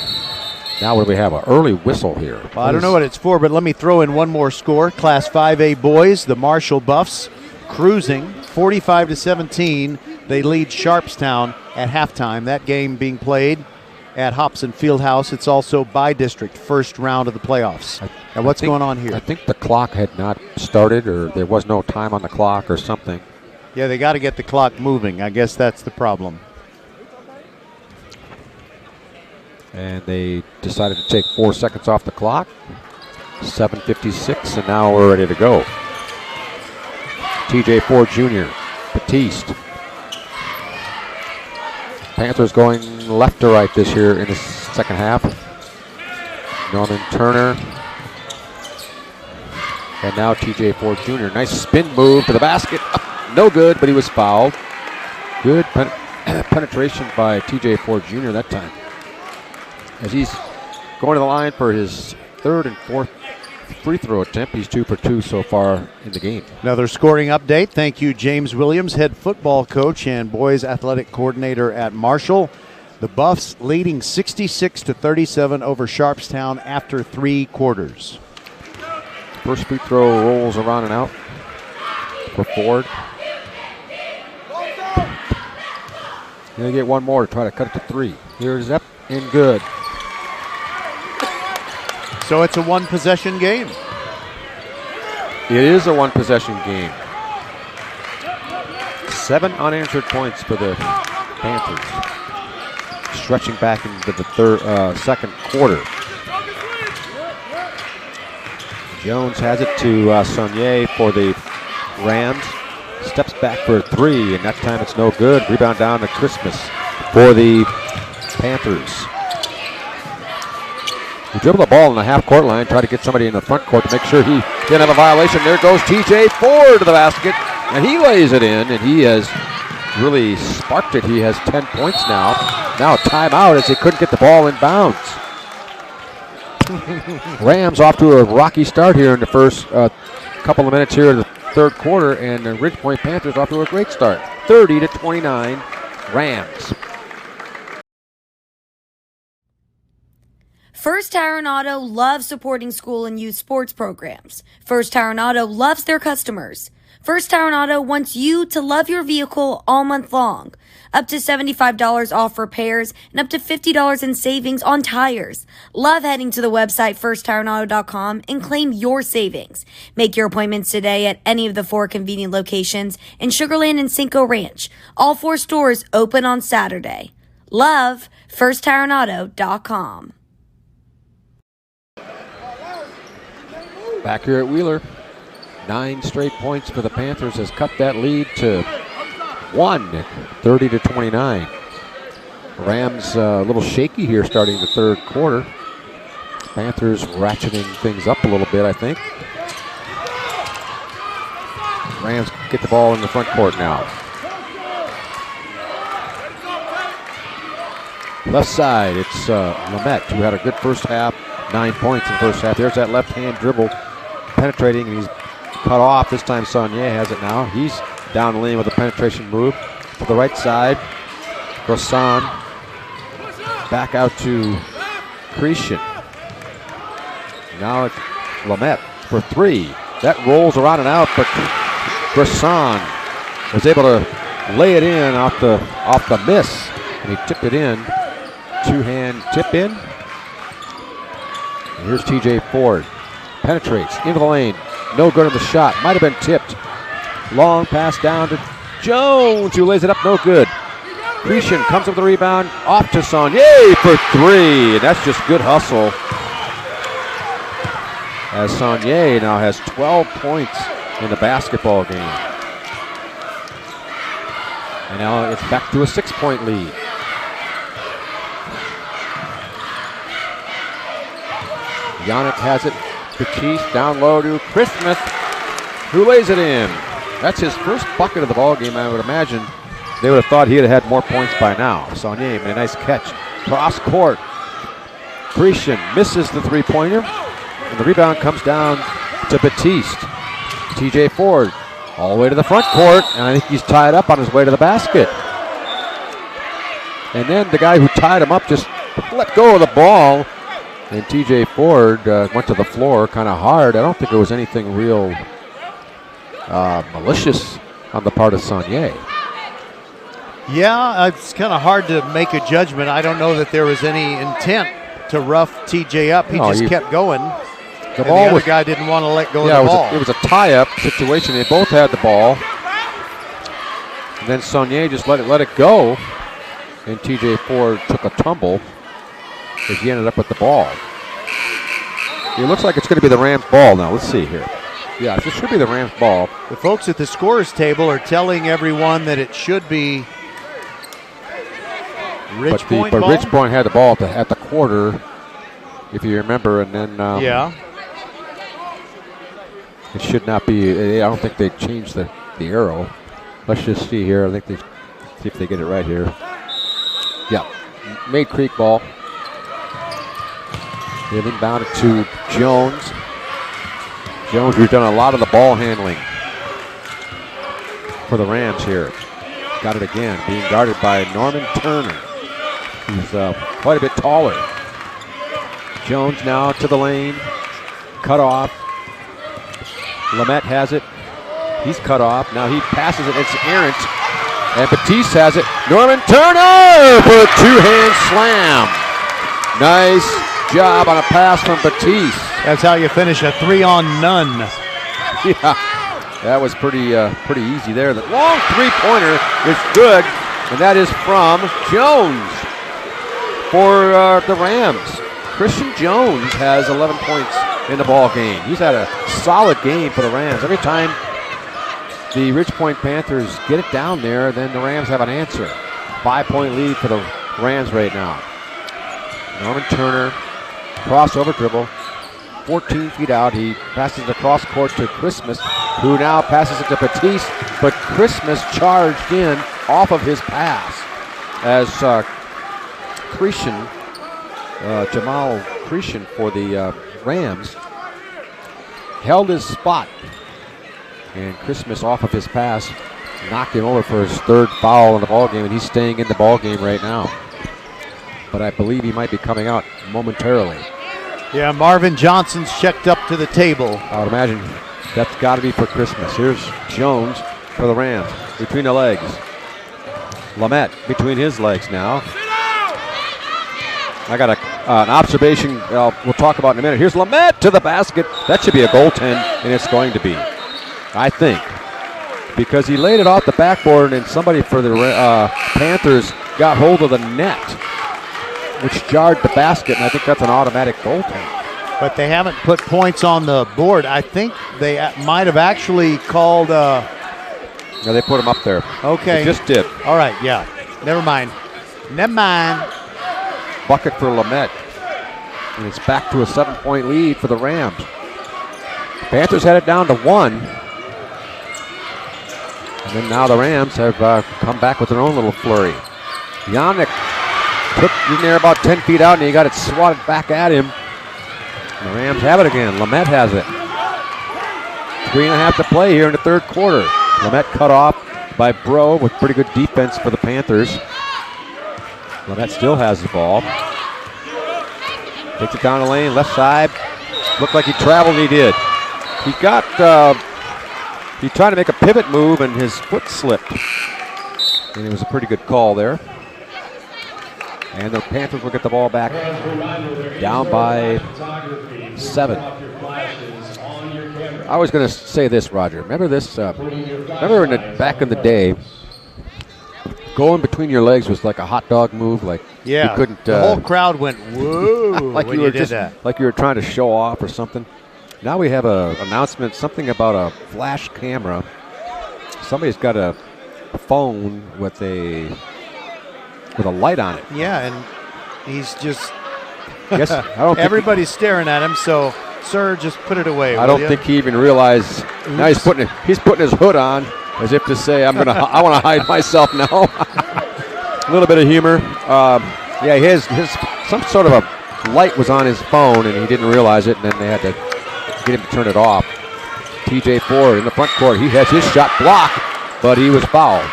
Now what do we have? An early whistle here. Well, I don't know what it's for, but let me throw in one more score. Class 5A boys, the Marshall Buffs cruising 45-17. They lead Sharpstown at halftime. That game being played at Hobson Fieldhouse. It's also by district, first round of the playoffs. Now what's going on here? I think the clock had not started, or there was no time on the clock or something. Yeah, they got to get the clock moving. I guess that's the problem. And they decided to take 4 seconds off the clock. 7:56, and now we're ready to go. TJ Ford Jr., Batiste. Panthers going left to right this year in the second half. Norman Turner. And now TJ Ford Jr. Nice spin move to the basket. No good, but he was fouled. Good penetration by TJ Ford Jr. that time. As he's going to the line for his 3rd and 4th free throw attempt. He's 2 for 2 so far in the game. Another scoring update. Thank you, James Williams, head football coach and boys athletic coordinator at Marshall. The Buffs leading 66-37 over Sharpstown after 3 quarters. First free throw rolls around and out for Ford. Gonna get one more to try to cut it to 3. Here's up and good. So it's a one-possession game. It is a one-possession game. 7 unanswered points for the Panthers. Stretching back into the second quarter. Jones has it. to Saunier for the Rams. Steps back for a three, and that time it's no good. Rebound down to Christmas for the Panthers. He dribbled the ball in the half-court line, tried to get somebody in the front court to make sure he didn't have a violation. There goes TJ Ford to the basket, and he lays it in, and he has really sparked it. He has 10 points now. Now a timeout as he couldn't get the ball in bounds. Rams off to a rocky start here in the first couple of minutes here in the third quarter, and the Ridgepoint Panthers off to a great start. 30-29 Rams. First Tire and Auto loves supporting school and youth sports programs. First Tire and Auto loves their customers. First Tire and Auto wants you to love your vehicle all month long. Up to $75 off repairs and up to $50 in savings on tires. Love heading to the website firsttireandauto.com and claim your savings. Make your appointments today at any of the 4 convenient locations in Sugar Land and Cinco Ranch. All 4 stores open on Saturday. Love firsttireandauto.com. Back here at Wheeler, 9 straight points for the Panthers has cut that lead to 1, 30-29. Rams a little shaky here starting the third quarter. Panthers ratcheting things up a little bit, I think. Rams get the ball in the front court now. Left side, it's Lamette, who had a good first half, 9 points in the first half. There's that left-hand dribble penetrating, and he's cut off. This time Saunier has it now. He's down the lane with a penetration move to the right side. Grosson back out to Cretion. Now it's Lamette for 3. That rolls around and out, but Grosson was able to lay it in off the miss, and he tipped it in. Two-hand tip in. And here's TJ Ford. Penetrates into the lane. No good on the shot. Might have been tipped. Long pass down to Jones, who lays it up. No good. Cretion comes up with the rebound. Off to Saunier for 3. And that's just good hustle. As Saunier now has 12 points in the basketball game. And now it's back to a 6-point lead. Yannick has it. Batiste down low to Christmas, who lays it in. That's his first bucket of the ball game. I would imagine they would have thought he'd have had more points by now. Saunier made a nice catch. Cross court. Cretion misses the three-pointer, and the rebound comes down to Batiste. TJ Ford all the way to the front court, and I think he's tied up on his way to the basket. And then the guy who tied him up just let go of the ball. And TJ Ford went to the floor kind of hard. I don't think it was anything real malicious on the part of Saunier. Yeah, it's kind of hard to make a judgment. I don't know that there was any intent to rough TJ up. He just kept going. The other guy didn't want to let go of the ball. It was a tie-up situation. They both had the ball. And then Saunier just let it go. And TJ Ford took a tumble as he ended up with the ball. It looks like it's going to be the Rams ball now. Let's see here. Yeah, this should be the Rams ball. The folks at the scorers table are telling everyone that it should be Ridgepoint but ball. Ridgepoint had the ball at the quarter, if you remember, and then it should not be. I don't think they changed the arrow. Let's just see here. I think they see if they get it right here. Yeah, Mayde Creek ball. They've inbounded to Jones. Jones, who's done a lot of the ball handling for the Rams here. Got it again, being guarded by Norman Turner, who's quite a bit taller. Jones now to the lane. Cut off. Lamette has it. He's cut off. Now he passes it. It's errant. And Batiste has it. Norman Turner for a two-hand slam. Nice job on a pass from Batiste. That's how you finish a 3-on-none. Yeah, that was pretty easy there. The long three-pointer is good, and that is from Jones for the Rams. Christian Jones has 11 points in the ball game. He's had a solid game for the Rams. Every time the Ridge Point Panthers get it down there, then the Rams have an answer. 5-point lead for the Rams right now. Norman Turner, crossover dribble, 14 feet out. He passes it across court to Christmas, who now passes it to Batiste, but Christmas charged in off of his pass as Cretion, Jamal Cretion for the Rams, held his spot, and Christmas off of his pass knocked him over for his third foul in the ball game, and he's staying in the ball game right now. But I believe he might be coming out momentarily. Yeah, Marvin Johnson's checked up to the table. I would imagine that's got to be for Christmas. Here's Jones for the Rams, between the legs. Lamette between his legs now. I got an observation we'll talk about in a minute. Here's Lamette to the basket. That should be a goaltend, and it's going to be, I think, because he laid it off the backboard, and somebody for the Panthers got hold of the net, which jarred the basket, and I think that's an automatic goaltend. But they haven't put points on the board. I think they might have actually called. No, they put him up there. Okay. They just did. All right, yeah. Never mind. Bucket for Lamette. And it's back to a 7-point lead for the Rams. Panthers had it down to 1. And then now the Rams have come back with their own little flurry. Yannick took in there about 10 feet out, and he got it swatted back at him. And the Rams have it again. Lamette has it. 3.5 to play here in the third quarter. Lamette cut off by Bro with pretty good defense for the Panthers. Lamette still has the ball. Takes it down the lane, left side. Looked like he traveled, he did. He tried to make a pivot move, and his foot slipped. And it was a pretty good call there. And the Panthers will get the ball back down by 7. I was going to say this, Roger. Remember this? Remember back in the day, going between your legs was like a hot dog move. Like you couldn't. The whole crowd went whoa like when you were did that. Like you were trying to show off or something. Now we have an announcement, something about a flash camera. Somebody's got a phone with a light on it. Yeah, and he's just. Yes, I don't. Everybody's staring at him, so. Sir, just put it away. I don't think he even realized. Oops. Now he's putting his hood on as if to say, I want to hide myself now. A little bit of humor. Yeah, his some sort of a light was on his phone, and he didn't realize it, and then they had to get him to turn it off. TJ Ford in the front court. He has his shot blocked, but he was fouled.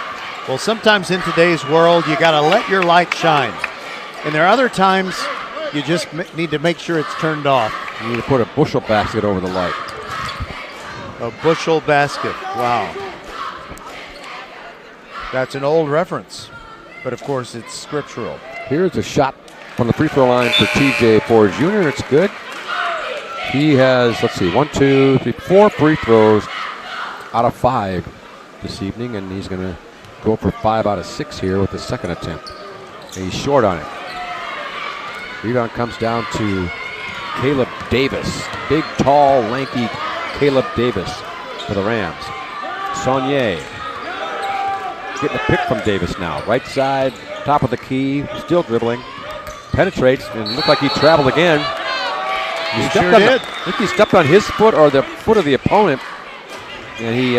Well, sometimes in today's world, you got to let your light shine, and there are other times you just need to make sure it's turned off. You need to put a bushel basket over the light. A bushel basket. Wow. That's an old reference, but of course it's scriptural. Here's a shot from the free throw line for TJ Ford Jr. It's good. He has, 4 free throws out of 5 this evening, and he's going to go for 5 out of 6 here with the second attempt. And he's short on it. Rebound comes down to Caleb Davis. Big, tall, lanky Caleb Davis for the Rams. Saunier getting a pick from Davis now. Right side, top of the key, still dribbling. Penetrates and looked like he traveled again. He sure did. I think he stepped on his foot or the foot of the opponent, and he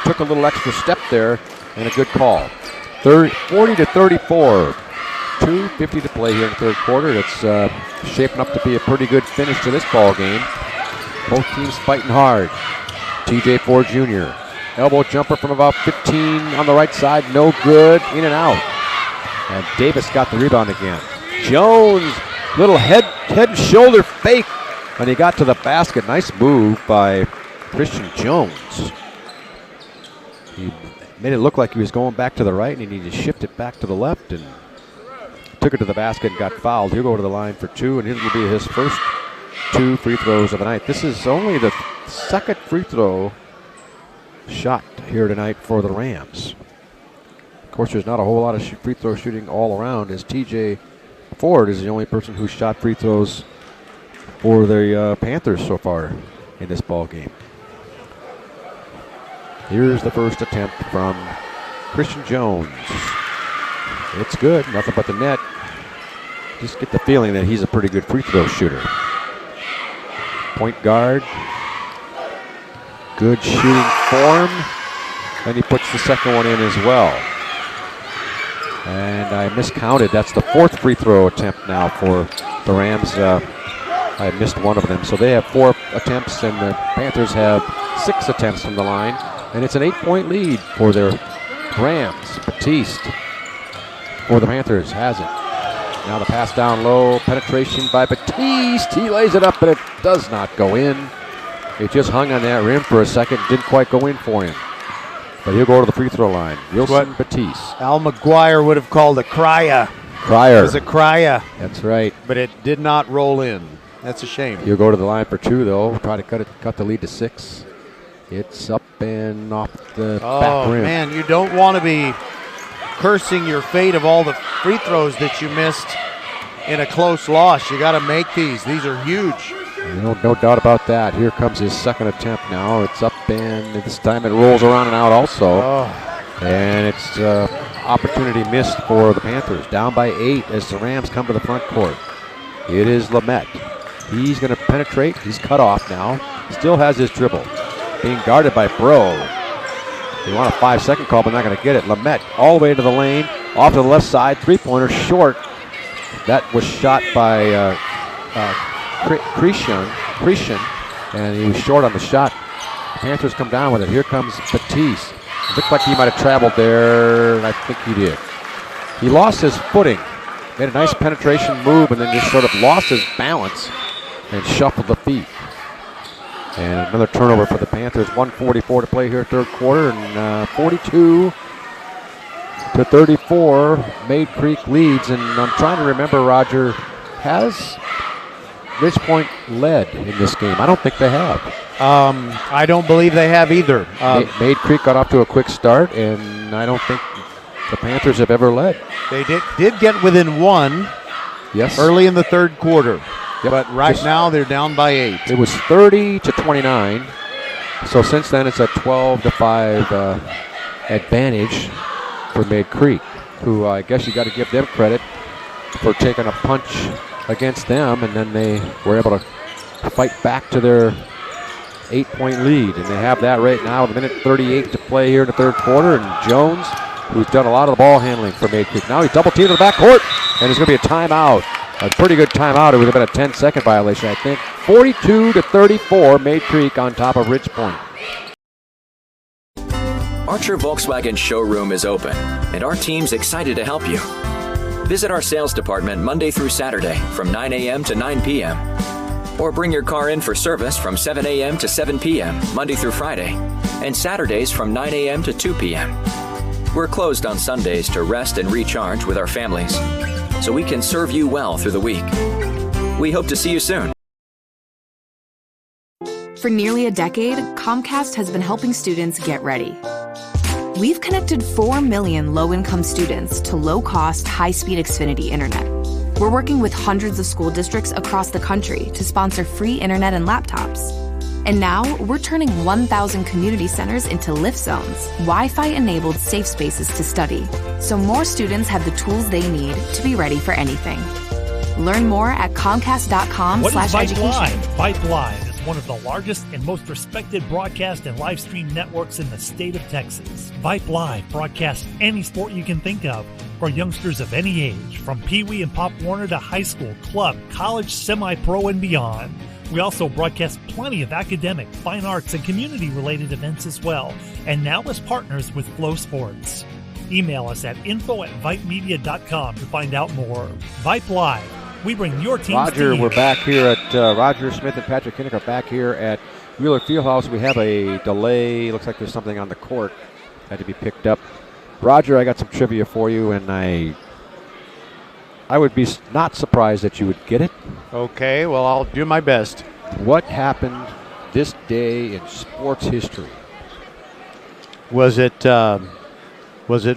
took a little extra step there, and a good call. 40-34. 2:50 to play here in the third quarter. It's shaping up to be a pretty good finish to this ball game. Both teams fighting hard. TJ Ford Jr. Elbow jumper from about 15 on the right side. No good. In and out. And Davis got the rebound again. Jones, little head and shoulder fake when he got to the basket. Nice move by Christian Jones. He made it look like he was going back to the right, and he needed to shift it back to the left, and took it to the basket and got fouled. He'll go to the line for 2, and this will be his first 2 free throws of the night. This is only the second free throw shot here tonight for the Rams. Of course, there's not a whole lot of free throw shooting all around, as TJ Ford is the only person who shot free throws for the Panthers so far in this ball game. Here's the first attempt from Christian Jones. It's good, nothing but the net. Just get the feeling that he's a pretty good free throw shooter. Point guard. Good shooting form. And he puts the second one in as well. And I miscounted. That's the fourth free throw attempt now for the Rams. I missed one of them. So they have 4 attempts, and the Panthers have 6 attempts from the line. And it's an 8-point lead for their Rams. Batiste for the Panthers has it. Now the pass down low, penetration by Batiste. He lays it up, but it does not go in. It just hung on that rim for a second, didn't quite go in for him. But he'll go to the free throw line. Wilson Batiste. Al McGuire would have called a crier. Crier. It was a crier. That's right. But it did not roll in. That's a shame. He'll go to the line for 2, though. Try to cut the lead to 6. It's up and off the back rim. Oh, man, you don't want to be cursing your fate of all the free throws that you missed in a close loss. You got to make these. These are huge. No doubt about that. Here comes his second attempt now. It's up, and this time it rolls around and out also. And it's opportunity missed for the Panthers. Down by 8 as the Rams come to the front court. It is Lamette. He's going to penetrate. He's cut off now. Still has his dribble. Being guarded by Bro. They want a 5-second call, but not going to get it. Lamette all the way to the lane. Off to the left side. Three-pointer short. That was shot by Cretion, and he was short on the shot. The Panthers come down with it. Here comes Batiste. It looked like he might have traveled there, and I think he did. He lost his footing. Made a nice penetration move, and then just sort of lost his balance and shuffled the feet. And another turnover for the Panthers. 1:44 to play here, third quarter, and 42-34. Mayde Creek leads, and I'm trying to remember, Roger, has Ridge Point led in this game? I don't think they have. I don't believe they have either. Mayde Creek got off to a quick start, and I don't think the Panthers have ever led. They did get within 1 early in the third quarter. Yep. But right now they're down by 8. It was 30-29. So since then it's a 12-5 advantage for Mayde Creek, who I guess you got to give them credit for taking a punch against them, and then they were able to fight back to their 8-point lead. And they have that right now with 1:38 to play here in the third quarter. And Jones, who's done a lot of the ball handling for Mayde Creek, now he's double teamed in the backcourt, and there's going to be a timeout. A pretty good timeout. It would have been a 10-second violation, I think. 42-34, Mayde Creek on top of Ridge Point. Archer Volkswagen showroom is open, and our team's excited to help you. Visit our sales department Monday through Saturday from 9 a.m. to 9 p.m. Or bring your car in for service from 7 a.m. to 7 p.m. Monday through Friday, and Saturdays from 9 a.m. to 2 p.m. We're closed on Sundays to rest and recharge with our families, so we can serve you well through the week. We hope to see you soon. For nearly a decade, Comcast has been helping students get ready. We've connected 4 million low-income students to low-cost, high-speed Xfinity Internet. We're working with hundreds of school districts across the country to sponsor free internet and laptops. And now, we're turning 1,000 community centers into lift zones, Wi-Fi-enabled safe spaces to study, so more students have the tools they need to be ready for anything. Learn more at comcast.com/education. Vype Live is one of the largest and most respected broadcast and live stream networks in the state of Texas. Vype Live broadcasts any sport you can think of for youngsters of any age, from Pee Wee and Pop Warner to high school, club, college, semi-pro, and beyond. We also broadcast plenty of academic, fine arts, and community-related events as well, and now as partners with Flow Sports. Email us at info@vypemedia.com to find out more. Vype Live. We bring your team. Roger, we're back here at Roger Smith and Patrick Kinnick are back here at Wheeler Fieldhouse. We have a delay. Looks like there's something on the court had to be picked up. Roger, I got some trivia for you, and I would be not surprised that you would get it. Okay, well, I'll do my best. What happened this day in sports history? Was it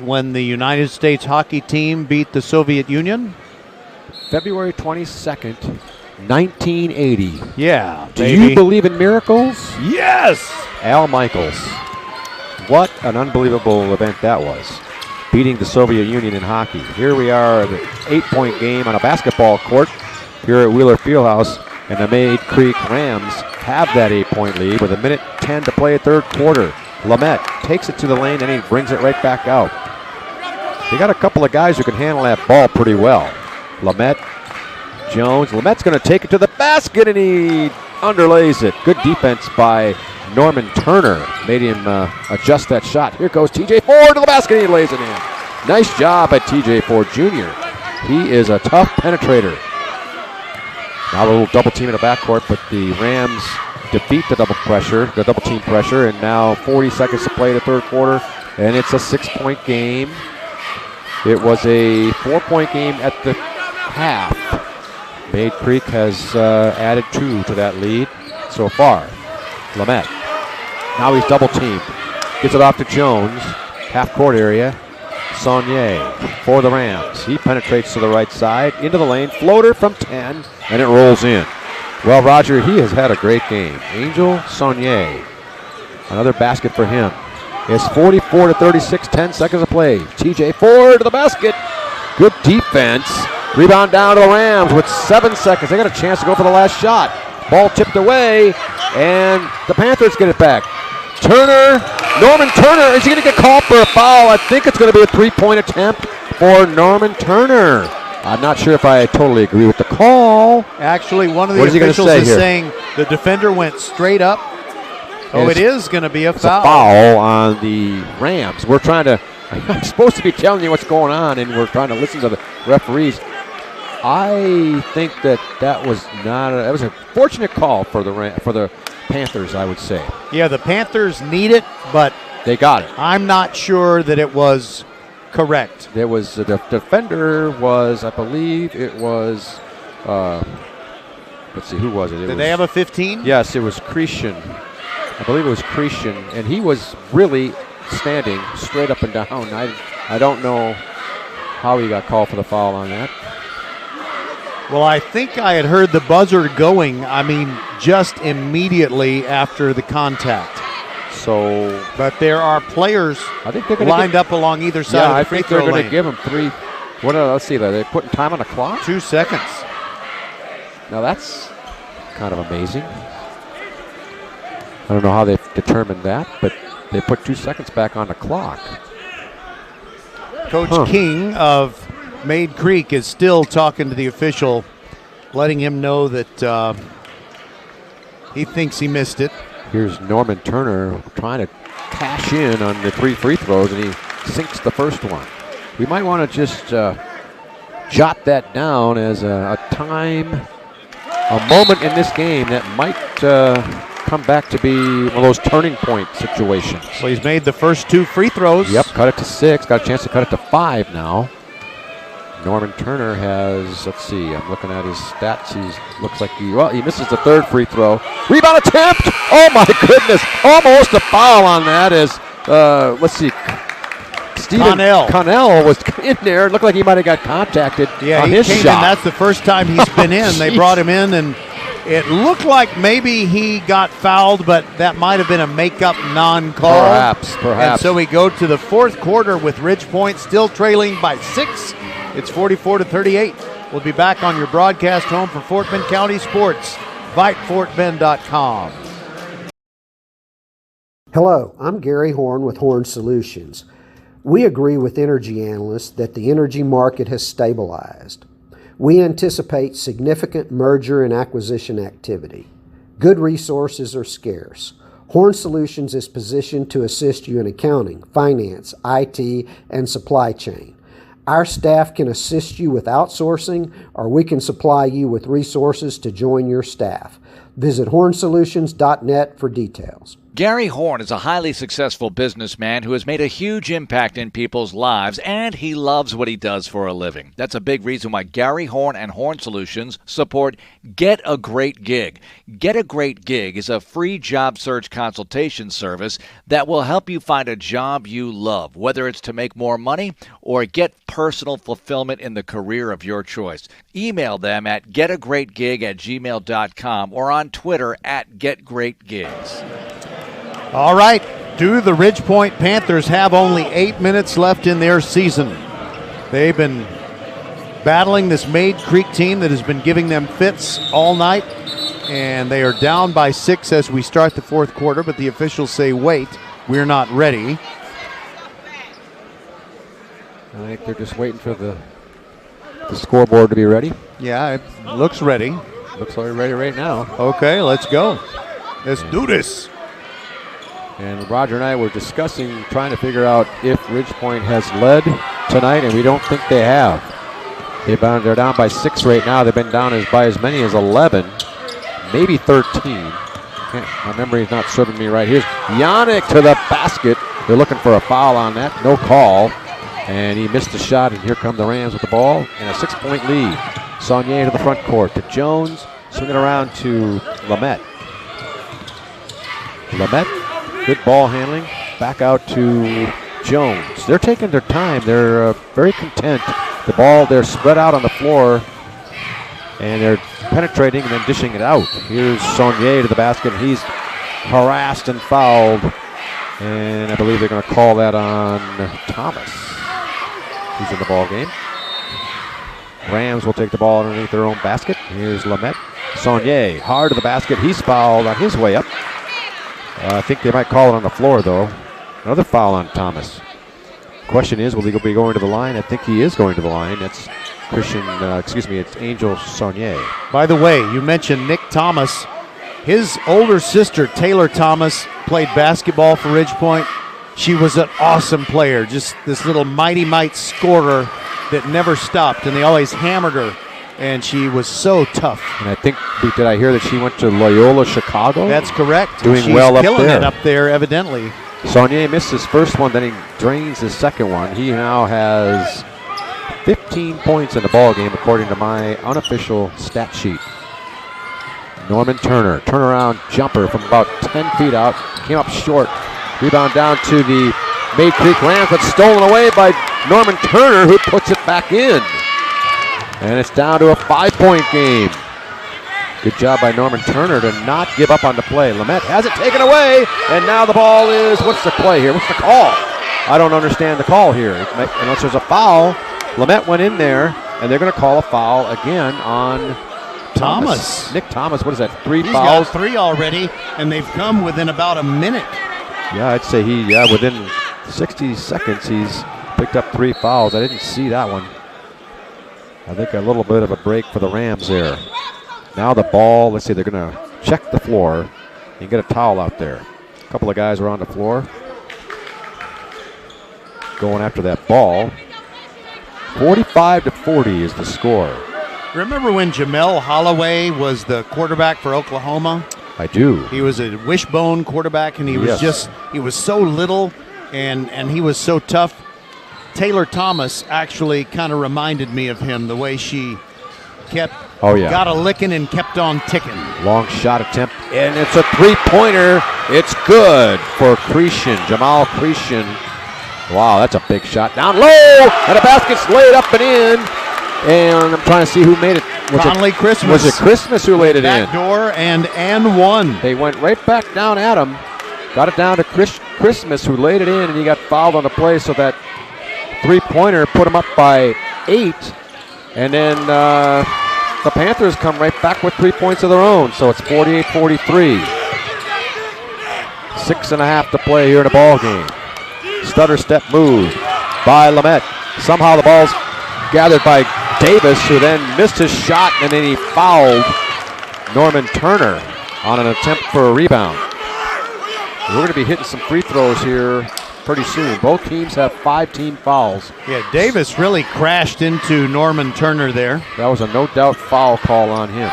when the United States hockey team beat the Soviet Union? February 22nd, 1980. Yeah, Do baby. you believe in miracles? Yes! Al Michaels. What an unbelievable event that was. Beating the Soviet Union in hockey. Here we are, the 8-point game on a basketball court here at Wheeler Fieldhouse, and the Mayde Creek Rams have that 8-point lead with 1:10 to play third quarter. Lamette takes it to the lane and he brings it right back out. They got a couple of guys who can handle that ball pretty well. Lamette, Jones. Lamette's going to take it to the basket and he underlays it. Good defense by Norman Turner. Made him adjust that shot. Here goes TJ Ford to the basket and he lays it in. Nice job by TJ Ford Jr. He is a tough penetrator. Now a little double team in the backcourt, but the Rams defeat the double team pressure, and now 40 seconds to play the third quarter, and it's a 6-point game. It was a 4-point game at the half. Mayde Creek has added 2 to that lead so far. Lamette. Now he's double teamed. Gets it off to Jones. Half court area. Saunier for the Rams. He penetrates to the right side, into the lane, floater from 10, and it rolls in. Well, Roger, he has had a great game. Angel Saunier. Another basket for him. It's 44-36, 10 seconds to play. TJ Ford to the basket. Good defense. Rebound down to the Rams with 7 seconds. They got a chance to go for the last shot. Ball tipped away, and the Panthers get it back. Turner, Norman Turner, is he going to get called for a foul? I think it's going to be a 3-point attempt for Norman Turner. I'm not sure if I totally agree with the call. Actually, one of the officials is saying the defender went straight up. Oh, it is going to be a foul. A foul on the Rams. We're trying to, I'm supposed to be telling you what's going on, and we're trying to listen to the referees. I think that was not that was a fortunate call for the Panthers, I would say. Yeah, the Panthers need it, but they got it. I'm not sure that it was correct. There was the defender was, I believe it was, let's see, who was it? Did they have a 15? Yes, it was Cretion. I believe it was Cretion, and he was really standing straight up and down. I don't know how he got called for the foul on that. Well, I think I had heard the buzzer going, just immediately after the contact. So, but there are players lined up along either side of the free throw lane. I think they're going to give them 3. Let's see, they're putting time on the clock? 2 seconds. Now that's kind of amazing. I don't know how they've determined that, but they put 2 seconds back on the clock. Coach King of Mayde Creek is still talking to the official, letting him know that he thinks he missed it. Here's Norman Turner trying to cash in on the 3 free throws, and he sinks the first one. We might want to just jot that down as a moment in this game that might come back to be one of those turning point situations. Well, he's made the first 2 free throws. Yep, cut it to 6. Got a chance to cut it to 5 now. Norman Turner has, let's see, I'm looking at his stats. Looks like he misses the 3rd free throw. Rebound attempt! Oh my goodness! Almost a foul on that as, let's see, Stephen Connell was in there. It looked like he might have got contacted on his shot. In. That's the first time he's been in. They brought him in, and it looked like maybe he got fouled, but that might have been a makeup non-call. Perhaps. And so we go to the 4th quarter with Ridge Point still trailing by 6. It's 44-38. We'll be back on your broadcast home for Fort Bend County Sports, VypeFortBend.com. Hello, I'm Gary Horn with Horn Solutions. We agree with energy analysts that the energy market has stabilized. We anticipate significant merger and acquisition activity. Good resources are scarce. Horn Solutions is positioned to assist you in accounting, finance, IT, and supply chain. Our staff can assist you with outsourcing, or we can supply you with resources to join your staff. Visit hornsolutions.net for details. Gary Horn is a highly successful businessman who has made a huge impact in people's lives, and he loves what he does for a living. That's a big reason why Gary Horn and Horn Solutions support Get a Great Gig. Get a Great Gig is a free job search consultation service that will help you find a job you love, whether it's to make more money or get personal fulfillment in the career of your choice. Email them at getagreatgig@gmail.com or on Twitter at getgreatgigs. All right. Do the Ridgepoint Panthers have only 8 minutes left in their season? They've been battling this Mayde Creek team that has been giving them fits all night, and they are down by 6 as we start the fourth quarter, but the officials say, wait, we're not ready. I think they're just waiting for the scoreboard to be ready. Yeah, it looks ready. Looks like we're ready right now. Okay, let's go. Let's do this. And Roger and I were discussing, trying to figure out if Ridgepoint has led tonight, and we don't think they have. They're down by 6 right now. They've been down by as many as 11, maybe 13. My memory's not serving me right. Here's Yannick to the basket. They're looking for a foul on that. No call. And he missed the shot, and here come the Rams with the ball and a 6-point lead. Saunier to the front court to Jones, swinging around to Lamette. Good ball handling. Back out to Jones. They're taking their time. They're very content. They're spread out on the floor, and they're penetrating and then dishing it out. Here's Saunier to the basket. He's harassed and fouled, and I believe they're going to call that on Thomas. He's in the ball game. Rams will take the ball underneath their own basket. Here's Lamette. Saunier hard to the basket. He's fouled on his way up. I think they might call it on the floor, though. Another foul on Thomas. Question is, will he be going to the line? I think he is going to the line. That's it's Angel Saunier. By the way, you mentioned Nick Thomas. His older sister, Taylor Thomas, played basketball for Ridgepoint. She was an awesome player, just this little mighty might scorer that never stopped, and they always hammered her. And she was so tough. And I think, did I hear that she went to Loyola Chicago? That's correct. Doing She's well up killing there. It up there, evidently. Saunier missed his first one, then he drains his second one. He now has 15 points in the ball game, according to my unofficial stat sheet. Norman Turner, turnaround jumper from about 10 feet out, came up short. Rebound down to the Mayde Creek Rams, but stolen away by Norman Turner, who puts it back in. And it's down to a 5-point game. Good job by Norman Turner to not give up on the play. Lamette has it taken away, and now the ball is, what's the play here? What's the call? I don't understand the call here. Unless there's a foul. Lamette went in there, and they're going to call a foul again on Thomas. Nick Thomas, what is that, 3 He's fouls? got 3 already, and they've come within about a minute. Yeah, I'd say within 60 seconds, he's picked up 3 fouls. I didn't see that one. I think a little bit of a break for the Rams there. Now the ball, let's see, they're going to check the floor and get a towel out there. A couple of guys are on the floor going after that ball. 45-40 is the score. Remember when Jamel Holloway was the quarterback for Oklahoma? I do. He was a wishbone quarterback, and he was he was so little, and he was so tough. Taylor Thomas actually kind of reminded me of him, the way she got a licking and kept on ticking. Long shot attempt, and it's a 3-pointer. It's good for Cretion, Jamal Cretion. Wow, that's a big shot. Down low, and the basket's laid up and in. And I'm trying to see who made it. Conley Christmas. Was it Christmas who laid it in? Back door and one. They went right back down at him. Got it down to Christmas, who laid it in, and he got fouled on the play, so that 3-pointer put him up by 8. And then the Panthers come right back with 3 points of their own, so it's 48-43. 6.5 to play here in the ball game. Stutter step move by Lamette. Somehow the ball's gathered by Davis, who then missed his shot, and then he fouled Norman Turner on an attempt for a rebound. We're going to be hitting some free throws here pretty soon. Both teams have 5 team fouls. Yeah, Davis really crashed into Norman Turner there. That was a no-doubt foul call on him.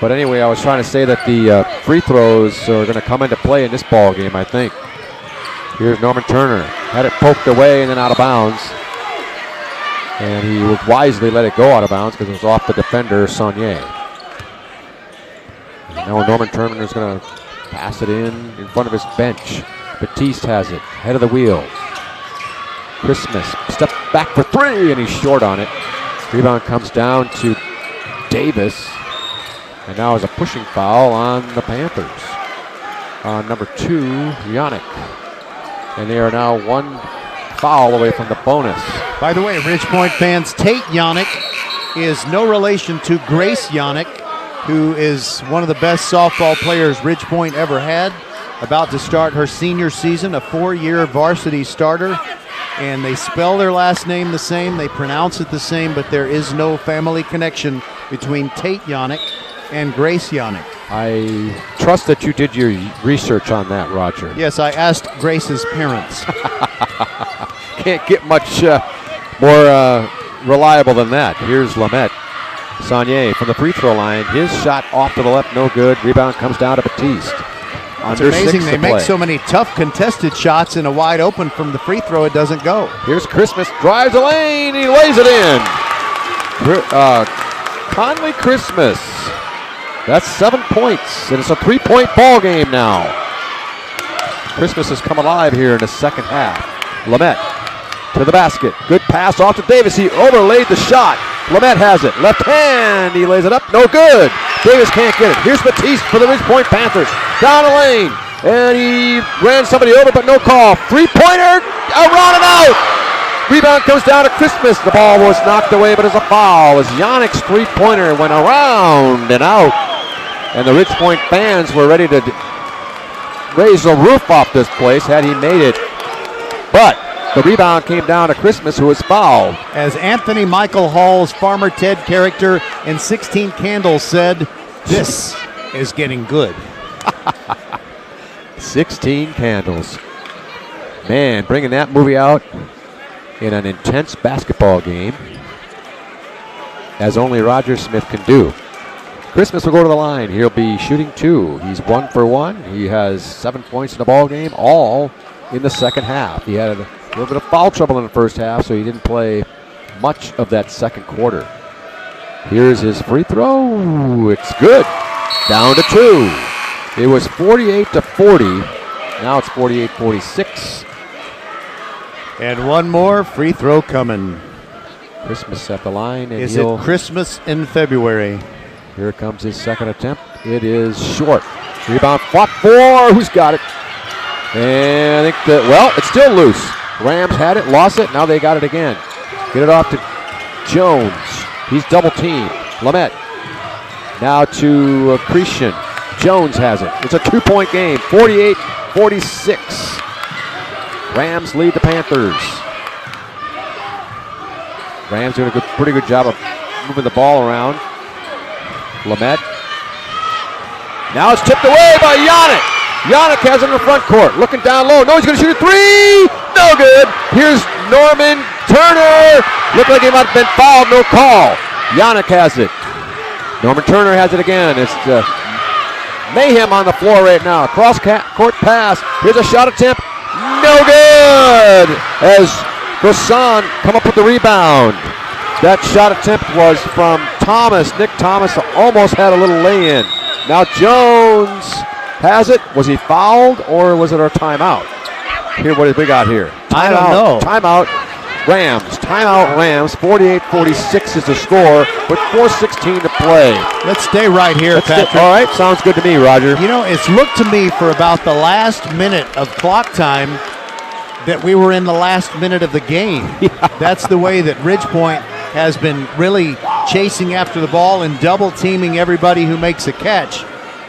But anyway, I was trying to say that the free throws are going to come into play in this ball game, I think. Here's Norman Turner. Had it poked away and then out of bounds. And he would wisely let it go out of bounds because it was off the defender, Saunier. Now Norman Turner is going to pass it in front of his bench. Batiste has it, head of the wheel. Christmas, step back for three, and he's short on it. Rebound comes down to Davis. And now is a pushing foul on the Panthers. On number 2, Yannick. And they are now 1 foul away from the bonus. By the way, Ridge Point fans, Tate Yannick is no relation to Grace Yannick, who is one of the best softball players Ridge Point ever had. About to start her senior season, a 4-year varsity starter. And they spell their last name the same, they pronounce it the same, but there is no family connection between Tate Yannick and Grace Yannick. I trust that you did your research on that, Roger. Yes, I asked Grace's parents. Can't get much more reliable than that. Here's Lamette. Saunier from the free throw line. His shot off to the left, no good. Rebound comes down to Batiste. It's amazing they make so many tough contested shots in a wide open from the free throw, it doesn't go. Here's Christmas, drives the lane, he lays it in. Conley Christmas. That's 7 points, and it's a 3-point ball game now. Christmas has come alive here in the second half. Lamette to the basket. Good pass off to Davis. He overlaid the shot. Lamette has it. Left hand. He lays it up. No good. Davis can't get it. Here's Batiste for the Ridge Point Panthers. Down the lane. And he ran somebody over, but no call. Three-pointer. Around and out. Rebound comes down to Christmas. The ball was knocked away, but it's a foul as Yannick's three-pointer went around and out. And the Ridge Point fans were ready to raise the roof off this place had he made it. But the rebound came down to Christmas, who was fouled. As Anthony Michael Hall's Farmer Ted character in 16 Candles said, this is getting good. 16 Candles. Man, bringing that movie out in an intense basketball game, as only Roger Smith can do. Christmas will go to the line. He'll be shooting 2. He's 1 for 1. He has 7 points in the ball game, all in the second half. He had a little bit of foul trouble in the first half, so he didn't play much of that second quarter. Here's his free throw. It's good. Down to 2. It was 48-40. Now it's 48-46. And one more free throw coming. Christmas at the line. And is it Christmas in February? Here comes his second attempt. It is short. Rebound fought for. Who's got it? And I think that, well, it's still loose. Rams had it, lost it. Now they got it again. Get it off to Jones. He's double teamed. Lamette. Now to Cretion. Jones has it. It's a 2-point game. 48-46. Rams lead the Panthers. Rams doing a pretty good job of moving the ball around. Lamette. Now it's tipped away by Yannick. Yannick has it in the front court. Looking down low. No, he's going to shoot a 3. No good. Here's Norman Turner. Looked like he might have been fouled. No call. Yannick has it. Norman Turner has it again. It's mayhem on the floor right now. Cross-court pass. Here's a shot attempt. No good. As Brisson come up with the rebound. That shot attempt was from Thomas. Nick Thomas almost had a little lay-in. Now Jones has it. Was he fouled or was it a timeout? Here, what did we got here? I don't know. Timeout Rams. Timeout Rams. 48-46 is the score with 4:16 to play. Let's stay right here, Patrick. All right, sounds good to me, Roger. You know, it's looked to me for about the last minute of clock time that we were in the last minute of the game. Yeah. That's the way that Ridge Point has been really chasing after the ball and double teaming everybody who makes a catch.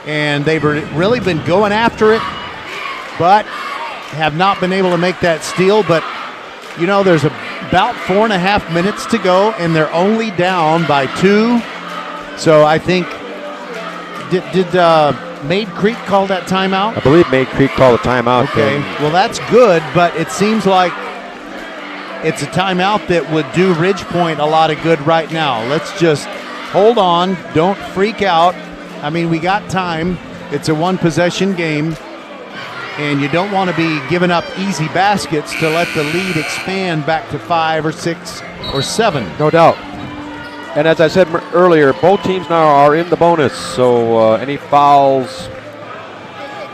And they've really been going after it, but have not been able to make that steal. But, you know, there's about 4.5 minutes to go, and they're only down by 2. So I think, did Mayde Creek call that timeout? I believe Mayde Creek called a timeout. Okay, well, that's good, but it seems like it's a timeout that would do Ridge Point a lot of good right now. Let's just hold on. Don't freak out. I mean, we got time. It's a one-possession game, and you don't want to be giving up easy baskets to let the lead expand back to 5 or 6 or 7. No doubt. And as I said earlier, both teams now are in the bonus, so any fouls,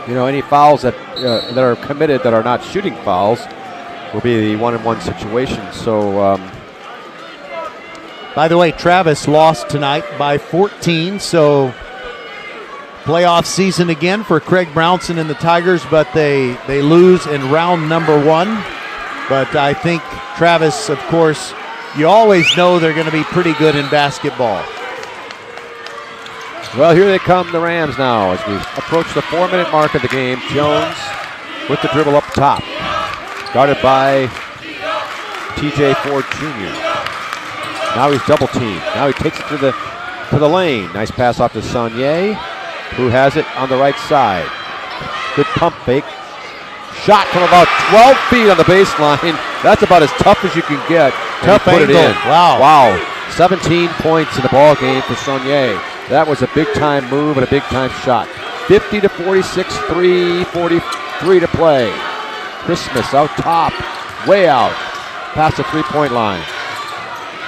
that are committed that are not shooting fouls will be the 1-on-1 situation. So, by the way, Travis lost tonight by 14, so playoff season again for Craig Brownson and the Tigers, but they lose in round number 1. But I think Travis, of course, you always know they're going to be pretty good in basketball. Well, here they come, the Rams now, as we approach the 4-minute mark of the game. Jones with the dribble up top. Guarded by TJ Ford Jr. Now he's double teamed. Now he takes it to the lane. Nice pass off to Saunier, who has it on the right side. Good pump fake. Shot from about 12 feet on the baseline. That's about as tough as you can get. Tough put angle. It in. Wow. 17 points in the ball game for Saunier. That was a big-time move and a big-time shot. 50-46, 3:43 to play. Christmas out top, way out, past the three-point line.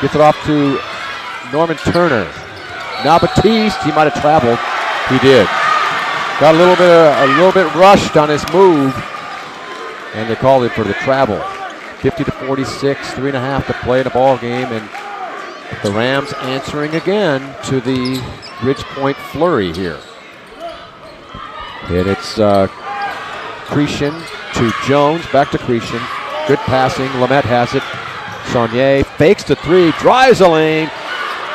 Gets it off to Norman Turner. Now Batiste, he might have traveled. He did. Got a little bit rushed on his move, and they called it for the travel. 50-46, 3.5 to play in the ball game, and the Rams answering again to the Ridgepoint flurry here. And it's Cretion to Jones, back to Cretion. Good passing, Lamette has it. Saunier fakes the three, drives the lane.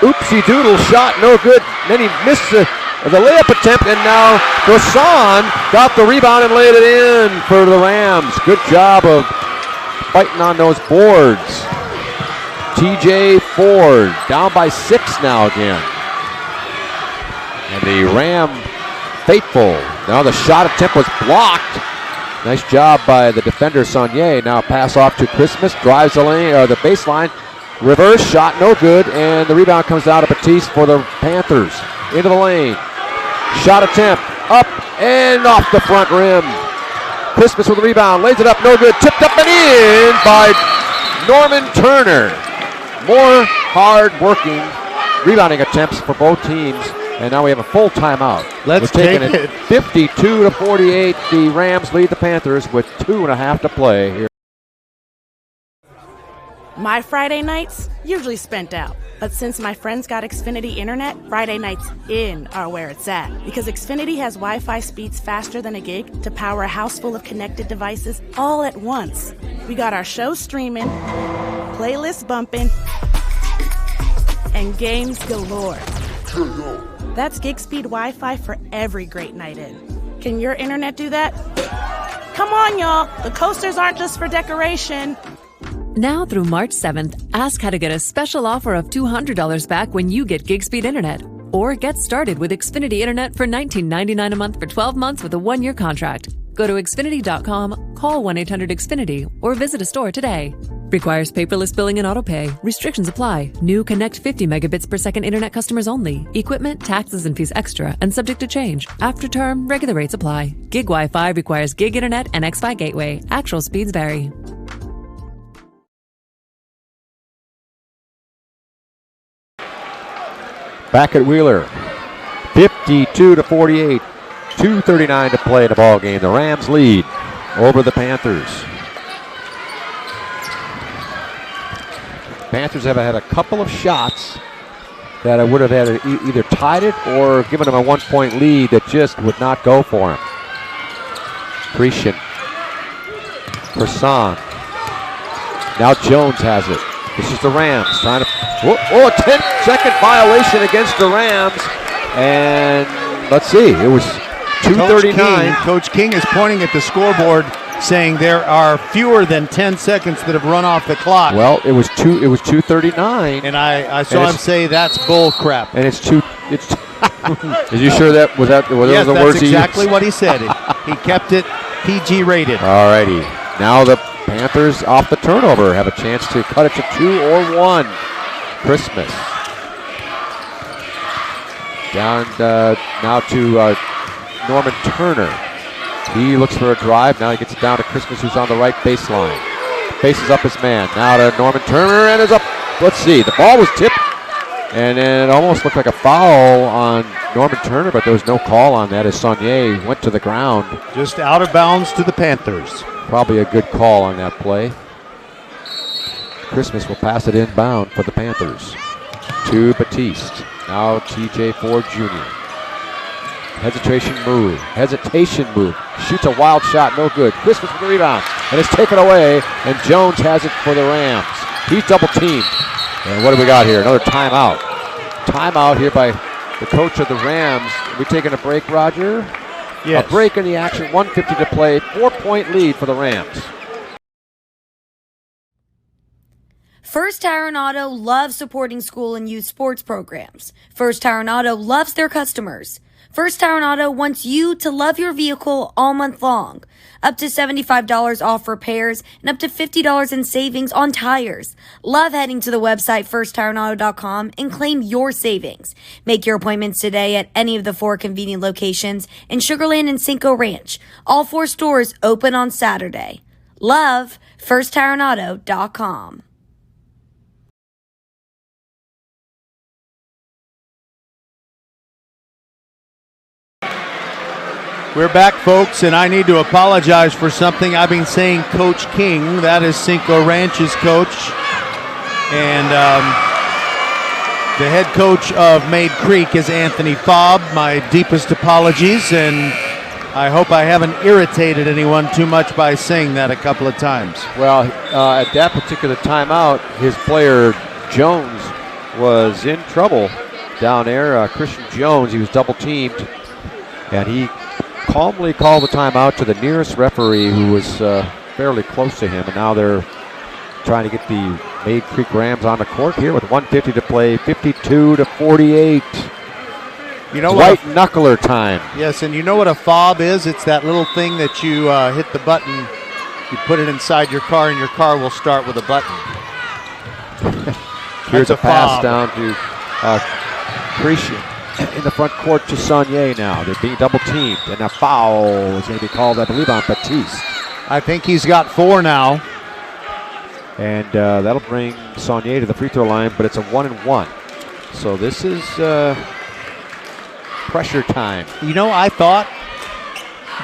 Oopsie doodle shot, no good. Then he missed the layup attempt, and now Brisson got the rebound and laid it in for the Rams. Good job of fighting on those boards. TJ Ford down by 6 now again. And the Ram faithful. Now the shot attempt was blocked. Nice job by the defender Saunier. Now pass off to Christmas, drives the lane or the baseline. Reverse shot, no good, and the rebound comes out of Batiste for the Panthers. Into the lane. Shot attempt, up and off the front rim. Christmas with the rebound, lays it up, no good. Tipped up and in by Norman Turner. More hard-working rebounding attempts for both teams, and now we have a full timeout. Let's take it. 52-48, the Rams lead the Panthers with 2.5 to play here. My Friday nights usually spent out. But since my friends got Xfinity Internet, Friday nights in are where it's at. Because Xfinity has Wi-Fi speeds faster than a gig to power a house full of connected devices all at once. We got our show streaming, playlists bumping, and games galore. That's gig speed Wi-Fi for every great night in. Can your internet do that? Come on, y'all. The coasters aren't just for decoration. Now through March 7th, ask how to get a special offer of $200 back when you get gig speed internet. Or get started with Xfinity Internet for $19.99 a month for 12 months with a 1-year contract. Go to Xfinity.com, call 1-800-XFINITY, or visit a store today. Requires paperless billing and autopay. Restrictions apply. New Connect 50 megabits per second internet customers only. Equipment, taxes, and fees extra and subject to change. After term, regular rates apply. Gig Wi-Fi requires gig internet and Xfi gateway. Actual speeds vary. Back at Wheeler, 52-48, 2:39 to play in the ball game. The Rams lead over the Panthers. Panthers have had a couple of shots that would have had either tied it or given them a 1-point lead that just would not go for him. Cretion, Brisson. Now Jones has it. This is the Rams trying to. Oh, 10-second violation against the Rams. And let's see, it was 2:39. Coach King is pointing at the scoreboard saying there are fewer than 10 seconds that have run off the clock. Well, it was 2:39. And I saw him say that's bull crap. And it's two. Is you sure that was yes, the words he used? That's exactly what he said. He kept it PG rated. All righty. Now the Panthers off the turnover have a chance to cut it to 2 or 1. Christmas. Down now to Norman Turner. He looks for a drive. Now he gets it down to Christmas, who's on the right baseline. Faces up his man. Now to Norman Turner, and is up. Let's see. The ball was tipped, and it almost looked like a foul on Norman Turner, but there was no call on that as Saunier went to the ground. Just out of bounds to the Panthers. Probably a good call on that play. Christmas will pass it inbound for the Panthers. To Batiste. Now TJ Ford Jr. Hesitation move. Shoots a wild shot, no good. Christmas with the rebound, and it's taken away, and Jones has it for the Rams. He's double teamed. And what do we got here? Another timeout. Timeout here by the coach of the Rams. Are we taking a break, Roger? Yes. A break in the action, 1:50 to play, 4-point lead for the Rams. First Tire and Auto loves supporting school and youth sports programs. First Tire and Auto loves their customers. First Tire and Auto wants you to love your vehicle all month long. Up to $75 off repairs and up to $50 in savings on tires. Love heading to the website firsttireandauto.com and claim your savings. Make your appointments today at any of the 4 convenient locations in Sugar Land and Cinco Ranch. All 4 stores open on Saturday. Love firsttireandauto.com. We're back, folks, and I need to apologize for something. I've been saying Coach King. That is Cinco Ranch's coach. And the head coach of Mayde Creek is Anthony Fobb. My deepest apologies, and I hope I haven't irritated anyone too much by saying that a couple of times. Well, at that particular timeout, his player Jones was in trouble down there. Christian Jones, he was double teamed, and he calmly called the timeout to the nearest referee, who was fairly close to him, and now they're trying to get the Mayde Creek Rams on the court here with 1:50 to play, 52-48. You know White knuckler time. Yes, and you know what a fob is? It's that little thing that you hit the button, you put it inside your car, and your car will start with a button. Here's That's a pass fob. down to Cretia in the front court to Saunier now. They're being double teamed, and a foul is going to be called, I believe, on Batiste. I think he's got 4 now. And that'll bring Saunier to the free throw line, but it's a 1-and-1. So this is pressure time. You know, I thought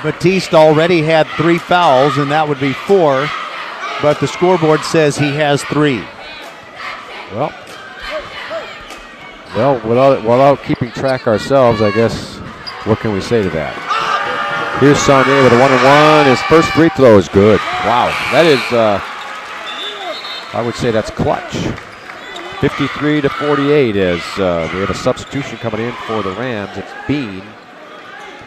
Batiste already had 3 fouls, and that would be 4, but the scoreboard says he has 3. Well, without keeping track ourselves, I guess, what can we say to that? Here's Saunier with a 1-and-1. His first free throw is good. Wow, that is, I would say that's clutch. 53-48 as we have a substitution coming in for the Rams. It's Bean.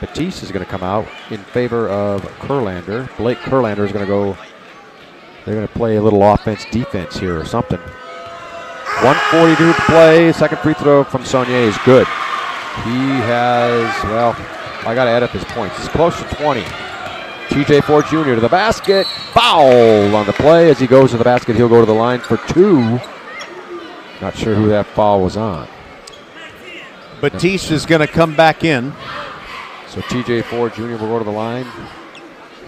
Batiste is going to come out in favor of Kurlander. Blake Kurlander is going to go. They're going to play a little offense-defense here or something. 1:42 to play. Second free throw from Saunier is good. He has, well, I got to add up his points. He's close to 20. TJ Ford Jr. to the basket. Foul on the play. As he goes to the basket, he'll go to the line for 2. Not sure who that foul was on. Batiste is going to come back in. So TJ Ford Jr. will go to the line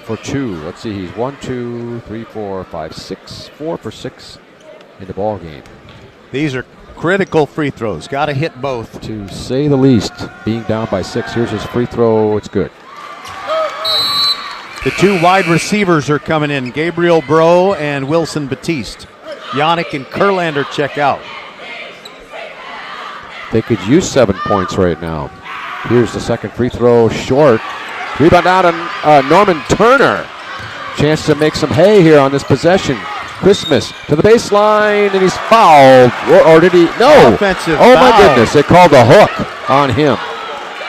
for 2. Let's see, he's 1, 2, 3, 4, 5, 6, 4 for 6 in the ball game. These are critical free throws. Got to hit both. To say the least, being down by 6. Here's his free throw. It's good. The 2 wide receivers are coming in. Gabriel Bro and Wilson Batiste. Yannick and Kurlander check out. They could use 7 points right now. Here's the second free throw. Short. Rebound out on Norman Turner. Chance to make some hay here on this possession. Christmas to the baseline, and he's fouled. Or did he? No. Offensive oh, foul. My goodness. They called the hook on him.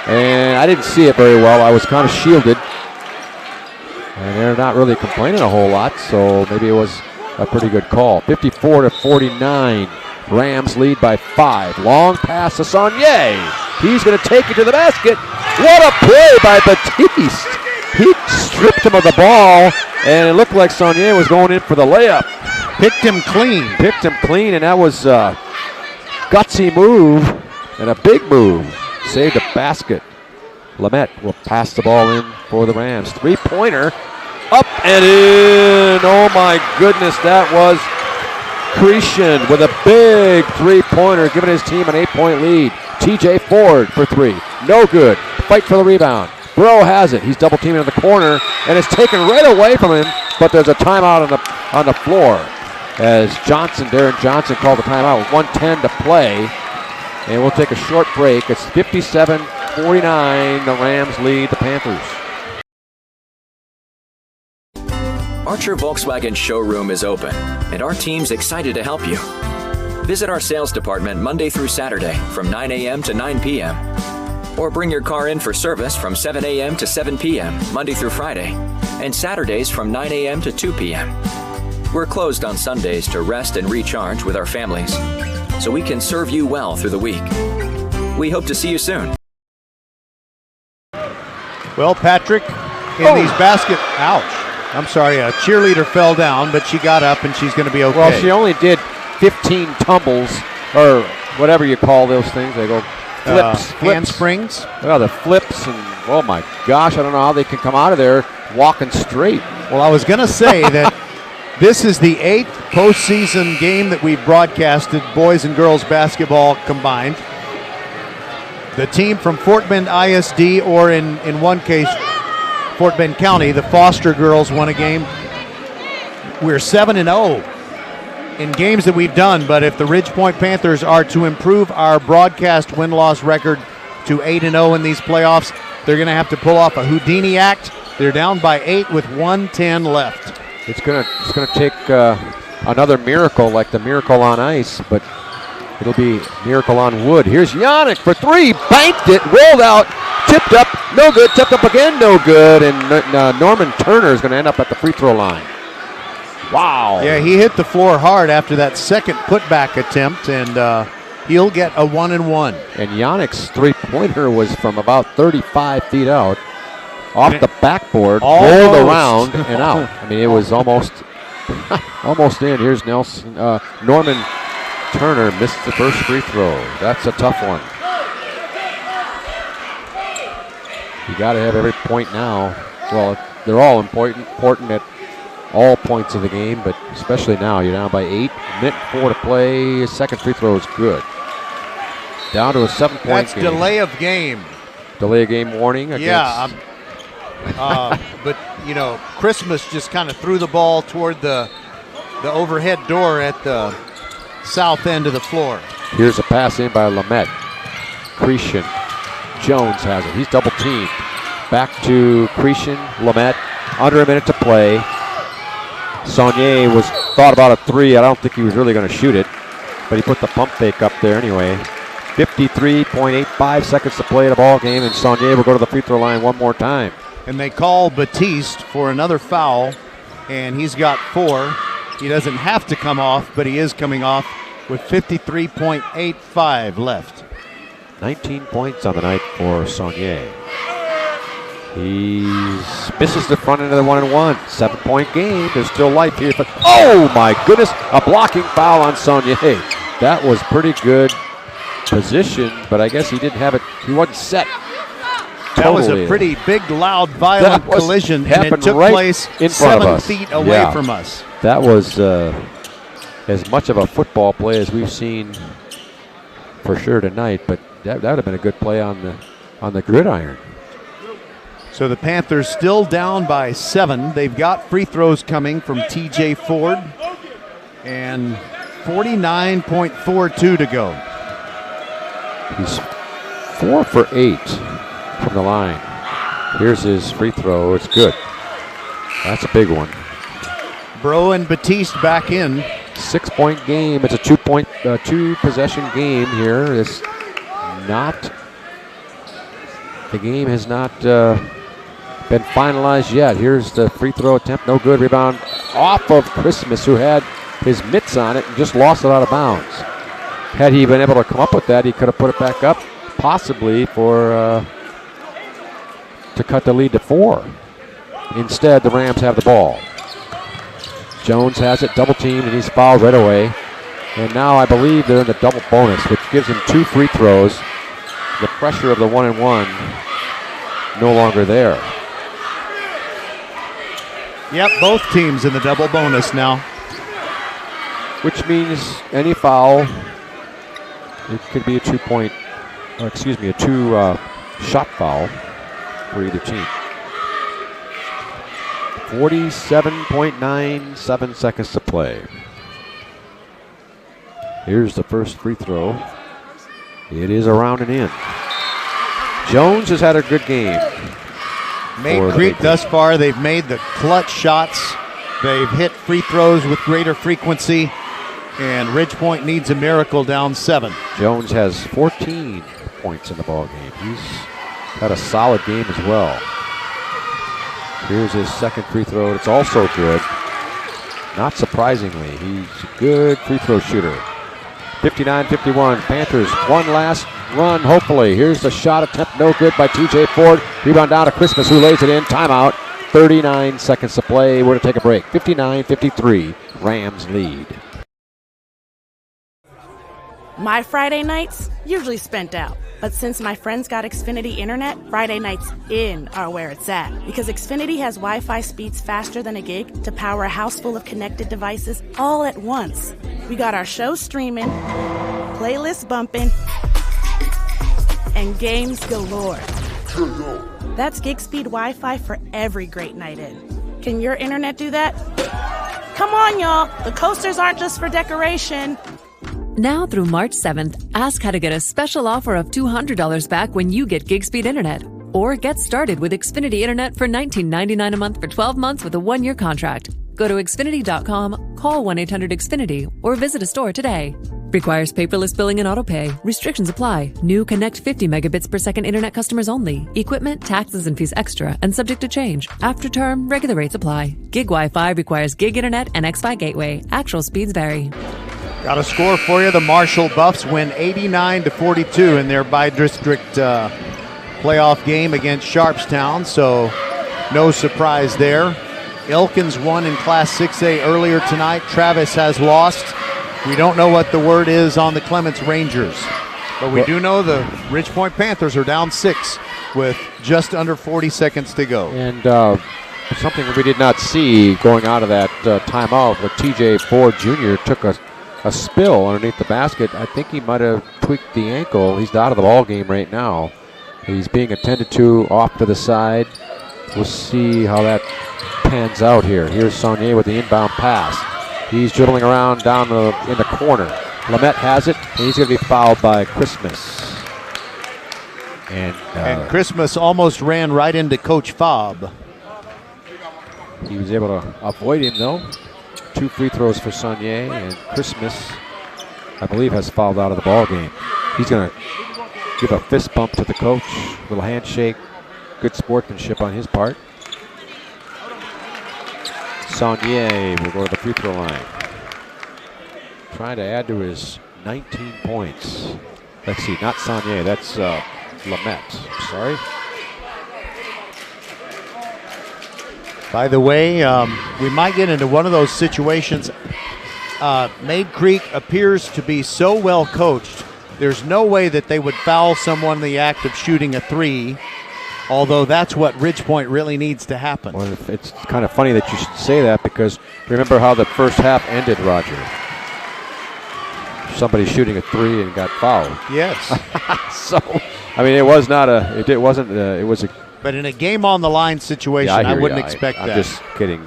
And I didn't see it very well. I was kind of shielded. And they're not really complaining a whole lot, so maybe it was a pretty good call. 54-49. Rams lead by 5. Long pass to Saunier. He's going to take it to the basket. What a play by Batiste. He stripped him of the ball, and it looked like Saunier was going in for the layup. Picked him clean, and that was a gutsy move and a big move. saved a basket. Lamette will pass the ball in for the Rams. Three-pointer, up and in. Oh my goodness, that was Cretion with a big three-pointer, giving his team an 8-point lead. TJ Ford for three, no good. Fight for the rebound. Bro has it. He's double teaming in the corner, and it's taken right away from him, but there's a timeout on the floor as Darren Johnson called the timeout with 1:10 to play. And we'll take a short break. It's 57-49. The Rams lead the Panthers. Archer Volkswagen showroom is open, and our team's excited to help you. Visit our sales department Monday through Saturday from 9 a.m. to 9 p.m. Or bring your car in for service from 7 a.m. to 7 p.m. Monday through Friday, and Saturdays from 9 a.m. to 2 p.m. We're closed on Sundays to rest and recharge with our families, so we can serve you well through the week. We hope to see you soon. Well, Patrick, in these ouch. I'm sorry, a cheerleader fell down, but she got up and she's going to be okay. Well, she only did 15 tumbles, or whatever you call those things. They go flips. Handsprings. Well, the flips, and oh my gosh, I don't know how they can come out of there walking straight. Well, I was going to say that this is the 8th postseason game that we've broadcasted, boys and girls basketball combined. The team from Fort Bend ISD, or in one case, Fort Bend County, the Foster girls won a game. We're 7-0 in games that we've done, but if the Ridge Point Panthers are to improve our broadcast win-loss record to 8-0 in these playoffs, they're going to have to pull off a Houdini act. They're down by 8 with 1:10 left. It's gonna take another miracle like the miracle on ice, but it'll be miracle on wood. Here's Yannick for three, banked it, rolled out, tipped up, no good, tipped up again, no good, and Norman Turner is going to end up at the free throw line. Wow. Yeah, he hit the floor hard after that second putback attempt, and he'll get a 1-and-1. And Yannick's three-pointer was from about 35 feet out, off the backboard, rolled around and out. I mean, it was almost in. Here's Nelson. Norman Turner missed the first free throw. That's a tough one. You got to have every point now. Well, they're all important at all points of the game, but especially now. You're down by 8. Minute 4 to play. Second free throw is good. Down to a 7-point That's game. delay of game. Delay of game warning against. Yeah, but you know, Christmas just kind of threw the ball toward the overhead door at the south end of the floor. Here's a pass in by Lamette. Cretion. Jones has it. He's double teamed. Back to Cretion. Lamette. Under a minute to play. Saunier thought about a three. I don't think he was really going to shoot it, but he put the pump fake up there anyway. 53.85 seconds to play in the ball game, and Saunier will go to the free throw line one more time. And they call Batiste for another foul, and he's got 4. He doesn't have to come off, but he is coming off with 53.85 left. 19 points on the night for Saunier. He misses the front end of the 1-and-1. 7-point game. There's still life here. But oh my goodness, a blocking foul on Saunier. That was pretty good position, but I guess he didn't have it. He wasn't set. That was a pretty big, loud, violent collision, and it took place in front of us. 7 feet away from us. That was as much of a football play as we've seen for sure tonight, but that would have been a good play on the gridiron. So the Panthers still down by 7. They've got free throws coming from TJ Ford, and 49.42 to go. He's 4 for 8 from the line. Here's his free throw. It's good. That's a big one. Bro and Batiste back in. 6-point game. It's a 2-possession game here. The game has not been finalized yet. Here's the free throw attempt. No good. Rebound off of Christmas, who had his mitts on it and just lost it out of bounds. Had he been able to come up with that, he could have put it back up, possibly to cut the lead to 4. Instead, the Rams have the ball. Jones has it, double teamed, and he's fouled right away. And now I believe they're in the double bonus, which gives him 2 free throws. the pressure of the 1-and-1 no longer there. Yep, both teams in the double bonus now. Which means any foul, it could be a 2-shot foul for either team. 47.97 seconds to play. Here's the first free throw. It is around and in. Jones has had a good game. Mayde Creek thus far, they've made the clutch shots. They've hit free throws with greater frequency. And Ridgepoint needs a miracle down 7. Jones has 14 points in the ball game. He's had a solid game as well. Here's his second free throw. It's also good. Not surprisingly, he's a good free throw shooter. 59-51. Panthers, one last run, hopefully. Here's the shot attempt, no good by TJ Ford. Rebound down to Christmas, who lays it in. Timeout. 39 seconds to play. We're going to take a break. 59-53. Rams lead. My Friday nights usually spent out. But since my friends got Xfinity Internet, Friday nights in are where it's at. Because Xfinity has Wi-Fi speeds faster than a gig to power a house full of connected devices all at once. We got our show streaming, playlists bumping, and games galore. That's gig speed Wi-Fi for every great night in. Can your internet do that? Come on, y'all. The coasters aren't just for decoration. Now through March 7th, ask how to get a special offer of $200 back when you get gig speed internet. Or get started with Xfinity Internet for $19.99 a month for 12 months with a 1-year contract. Go to Xfinity.com, call 1-800-XFINITY, or visit a store today. Requires paperless billing and autopay. Restrictions apply. New Connect 50 megabits per second internet customers only. Equipment, taxes, and fees extra and subject to change. After term, regular rates apply. Gig Wi-Fi requires gig internet and Xfi gateway. Actual speeds vary. Got a score for you. The Marshall Buffs win 89-42 in their bi-district playoff game against Sharpstown, so no surprise there. Elkins won in Class 6A earlier tonight. Travis has lost. We don't know what the word is on the Clements Rangers, but we do know the Ridgepoint Panthers are down 6 with just under 40 seconds to go. And something we did not see going out of that timeout, but TJ Ford Jr. took a spill underneath the basket. I think he might have tweaked the ankle. He's out of the ball game right now. He's being attended to off to the side. We'll see how that pans out here. Here's Saunier with the inbound pass. He's dribbling around down in the corner. Lamette has it, and he's going to be fouled by Christmas. And Christmas almost ran right into Coach Fobb. He was able to avoid him, though. 2 free throws for Saunier, and Christmas, I believe, has fouled out of the ball game. He's going to give a fist bump to the coach, little handshake, good sportsmanship on his part. Saunier will go to the free throw line, trying to add to his 19 points. Let's see, not Saunier, that's Lamette. Sorry. By the way, we might get into one of those situations. Mayde Creek appears to be so well coached, there's no way that they would foul someone in the act of shooting a 3, although that's what Ridgepoint really needs to happen. Well, it's kind of funny that you should say that, because remember how the first half ended, Roger? Somebody shooting a 3 and got fouled. Yes. So, I mean, it was not a, it wasn't, it was a. But in a game on the line situation, I wouldn't expect that. I'm just kidding.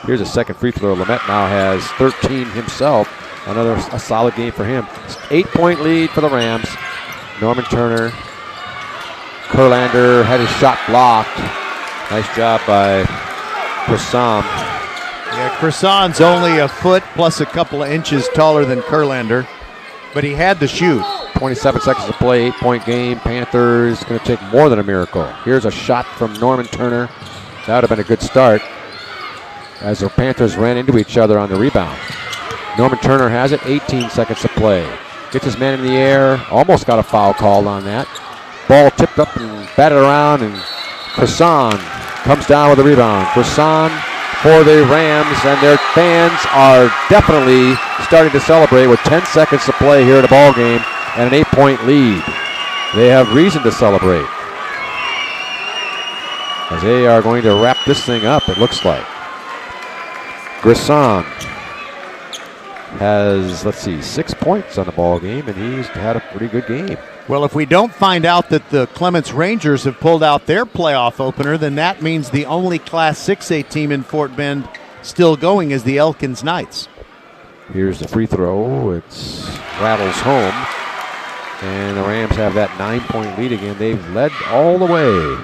Here's a second free throw. Lamette now has 13 himself. A solid game for him. 8-point lead for the Rams. Norman Turner. Kurlander had his shot blocked. Nice job by Croissant. Yeah, Croissant's only a foot plus a couple of inches taller than Kurlander, but he had to shoot. 27 seconds to play, 8-point game. Panthers going to take more than a miracle. Here's a shot from Norman Turner. That would have been a good start as the Panthers ran into each other on the rebound. Norman Turner has it, 18 seconds to play. Gets his man in the air, almost got a foul called on that. Ball tipped up and batted around, and Croissant comes down with a rebound. Croissant for the Rams, and their fans are definitely starting to celebrate with 10 seconds to play here in the ball game and an 8-point lead. they have reason to celebrate, as they are going to wrap this thing up, it looks like. Grisson has, 6 points on the ball game, and he's had a pretty good game. Well, if we don't find out that the Clements Rangers have pulled out their playoff opener, then that means the only Class 6A team in Fort Bend still going is the Elkins Knights. Here's the free throw. It's rattles home, and the Rams have that 9-point lead again. They've led all the way.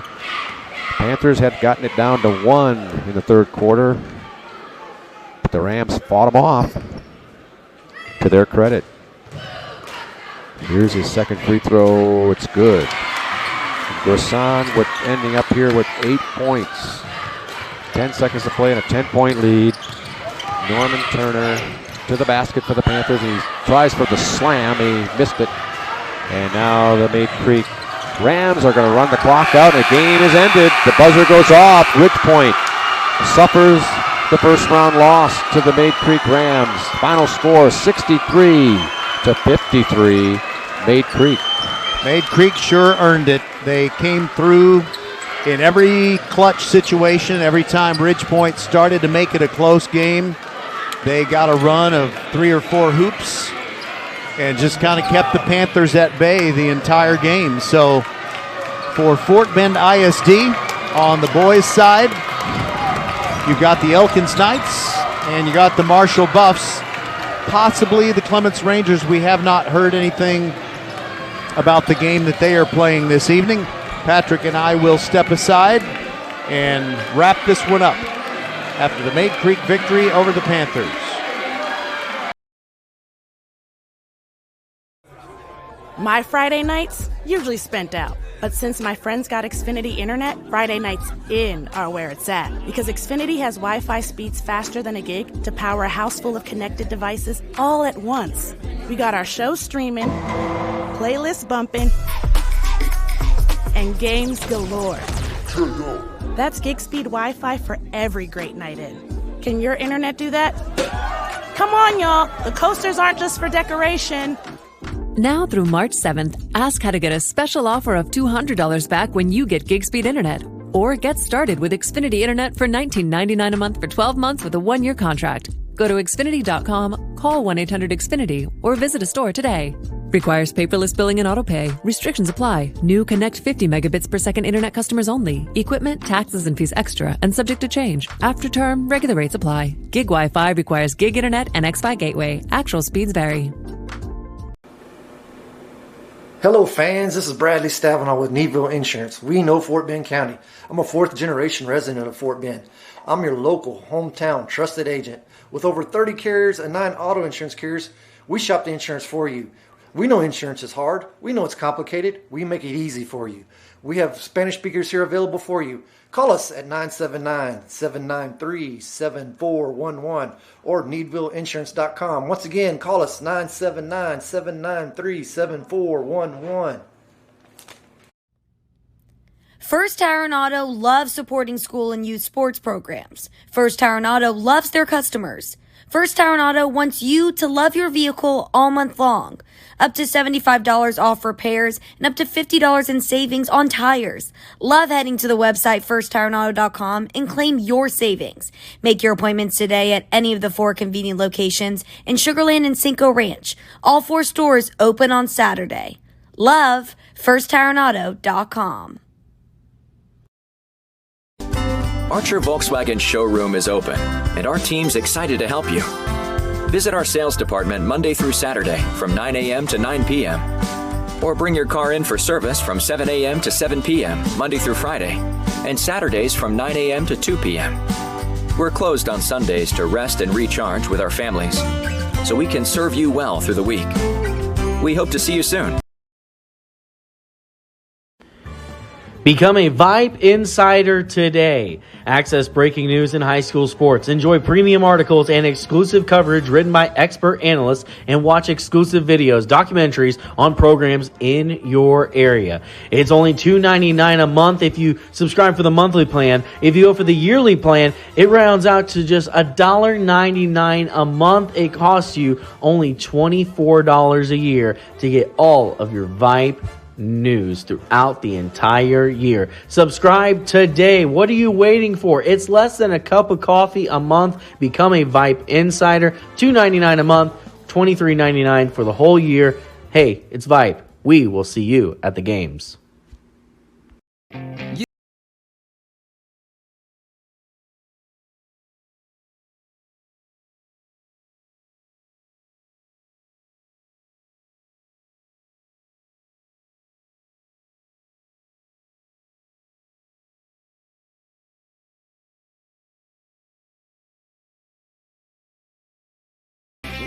Panthers had gotten it down to 1 in the third quarter, but the Rams fought them off, to their credit. Here's his second free throw. It's good. Grisson ending up here with 8 points. 10 seconds to play and a 10-point lead. Norman Turner to the basket for the Panthers. He tries for the slam. He missed it. And now the Mayde Creek Rams are going to run the clock out, and the game is ended. The buzzer goes off. Ridgepoint suffers the first round loss to the Mayde Creek Rams. Final score 63-53. Mayde Creek. Mayde Creek sure earned it. They came through in every clutch situation. Every time Ridgepoint started to make it a close game, they got a run of 3 or 4 hoops and just kind of kept the Panthers at bay the entire game. So for Fort Bend ISD on the boys' side, you've got the Elkins Knights and you got the Marshall Buffs. Possibly the Clements Rangers. We have not heard anything about the game that they are playing this evening. Patrick and I will step aside and wrap this one up after the Mayde Creek victory over the Panthers. My Friday nights usually spent out, but since my friends got Xfinity Internet, Friday nights in are where it's at. Because Xfinity has Wi-Fi speeds faster than a gig to power a house full of connected devices all at once. We got our show streaming, playlists bumping, and games galore. That's gig speed Wi-Fi for every great night in. Can your internet do that? Come on, y'all. The coasters aren't just for decoration. Now through March 7th, ask how to get a special offer of $200 back when you get gig speed internet. Or get started with Xfinity Internet for $19.99 a month for 12 months with a 1-year contract. Go to Xfinity.com, call 1-800-XFINITY, or visit a store today. Requires paperless billing and autopay. Restrictions apply. New Connect 50 megabits per second internet customers only. Equipment, taxes, and fees extra and subject to change. After term, regular rates apply. Gig Wi-Fi requires gig internet and Xfi gateway. Actual speeds vary. Hello fans, this is Bradley Stabenow with Needville Insurance. We know Fort Bend County. I'm a 4th generation resident of Fort Bend. I'm your local, hometown, trusted agent. With over 30 carriers and 9 auto insurance carriers, we shop the insurance for you. We know insurance is hard. We know it's complicated. We make it easy for you. We have Spanish speakers here available for you. Call us at 979-793-7411 or needvilleinsurance.com. Once again, call us 979-793-7411. First Tire Auto loves supporting school and youth sports programs. First Tire Auto loves their customers. First Tire Auto wants you to love your vehicle all month long. Up to $75 off repairs and up to $50 in savings on tires. Love heading to the website firsttireauto.com and claim your savings. Make your appointments today at any of the 4 convenient locations in Sugar Land and Cinco Ranch. All 4 stores open on Saturday. Love firsttireauto.com. Archer Volkswagen showroom is open, and our team's excited to help you. Visit our sales department Monday through Saturday from 9 a.m. to 9 p.m. Or bring your car in for service from 7 a.m. to 7 p.m. Monday through Friday, and Saturdays from 9 a.m. to 2 p.m. We're closed on Sundays to rest and recharge with our families, so we can serve you well through the week. We hope to see you soon. Become a Vype Insider today. Access breaking news in high school sports. Enjoy premium articles and exclusive coverage written by expert analysts, and watch exclusive videos, documentaries on programs in your area. It's only $2.99 a month if you subscribe for the monthly plan. If you go for the yearly plan, it rounds out to just $1.99 a month. It costs you only $24 a year to get all of your Vype news throughout the entire year. Subscribe today. What are you waiting for? It's less than a cup of coffee a month. Become a Vype Insider. $2.99 a month, $23.99 for the whole year. Hey, it's Vype. We will see you at the games.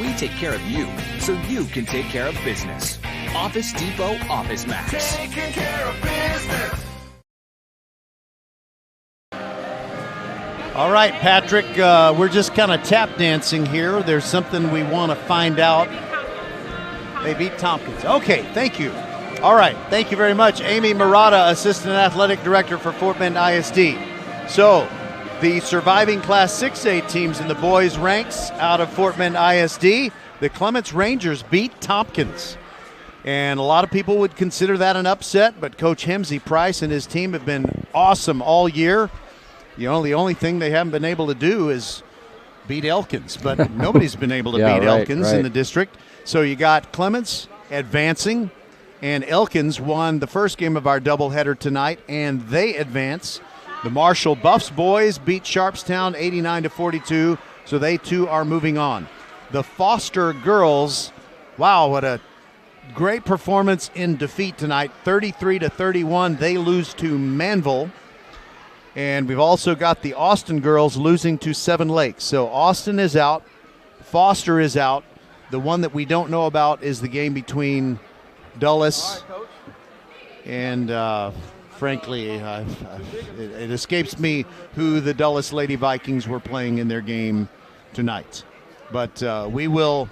We take care of you so you can take care of business. Office Depot Office Max. Taking care of business. All right, Patrick, we're just kind of tap dancing here. There's something we want to find out. They beat Tompkins. Okay, thank you. All right, thank you very much. Amy Murata, Assistant Athletic Director for Fort Bend ISD. So, the surviving Class 6A teams in the boys' ranks out of Fort Bend ISD, the Clements Rangers beat Tompkins. And a lot of people would consider that an upset, but Coach Hemsey Price and his team have been awesome all year. The only thing they haven't been able to do is beat Elkins, but nobody's been able to beat Elkins in the district. So you got Clements advancing, and Elkins won the first game of our doubleheader tonight, and they advance. The Marshall Buffs boys beat Sharpstown 89-42, so they too are moving on. The Foster girls, wow, what a great performance in defeat tonight, 33-31. They lose to Manville. And we've also got the Austin girls losing to Seven Lakes. So Austin is out, Foster is out. The one that we don't know about is the game between Dulles and frankly, it escapes me who the Dulles Lady Vikings were playing in their game tonight. But we will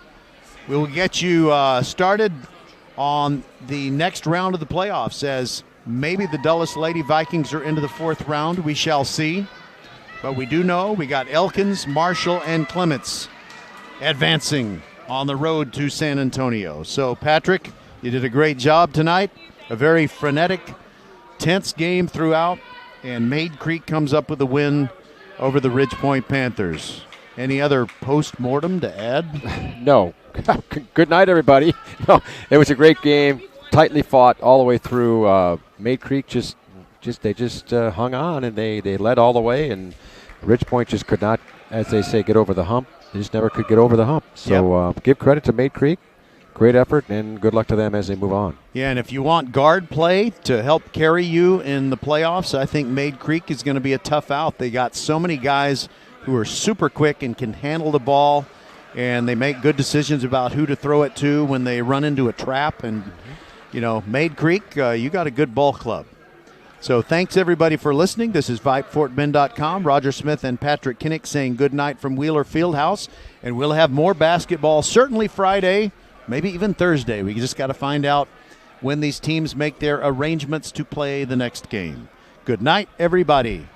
get you started on the next round of the playoffs, as maybe the Dulles Lady Vikings are into the fourth round. We shall see. But we do know we got Elkins, Marshall, and Clements advancing on the road to San Antonio. So, Patrick, you did a great job tonight. A very frenetic, tense game throughout, and Mayde Creek comes up with a win over the Ridge Point Panthers. Any other post-mortem to add? No. Good night, everybody. No, it was a great game, tightly fought all the way through. Mayde Creek just hung on, and they led all the way, and Ridge Point just could not, as they say, get over the hump. They just never could get over the hump. So give credit to Mayde Creek. Great effort, and good luck to them as they move on. Yeah, and if you want guard play to help carry you in the playoffs, I think Mayde Creek is going to be a tough out. They got so many guys who are super quick and can handle the ball, and they make good decisions about who to throw it to when they run into a trap. And, Mayde Creek, you got a good ball club. So thanks, everybody, for listening. This is VypeFortBend.com. Roger Smith and Patrick Kinnick saying good night from Wheeler Fieldhouse, and we'll have more basketball certainly Friday, maybe even Thursday. We just got to find out when these teams make their arrangements to play the next game. Good night, everybody.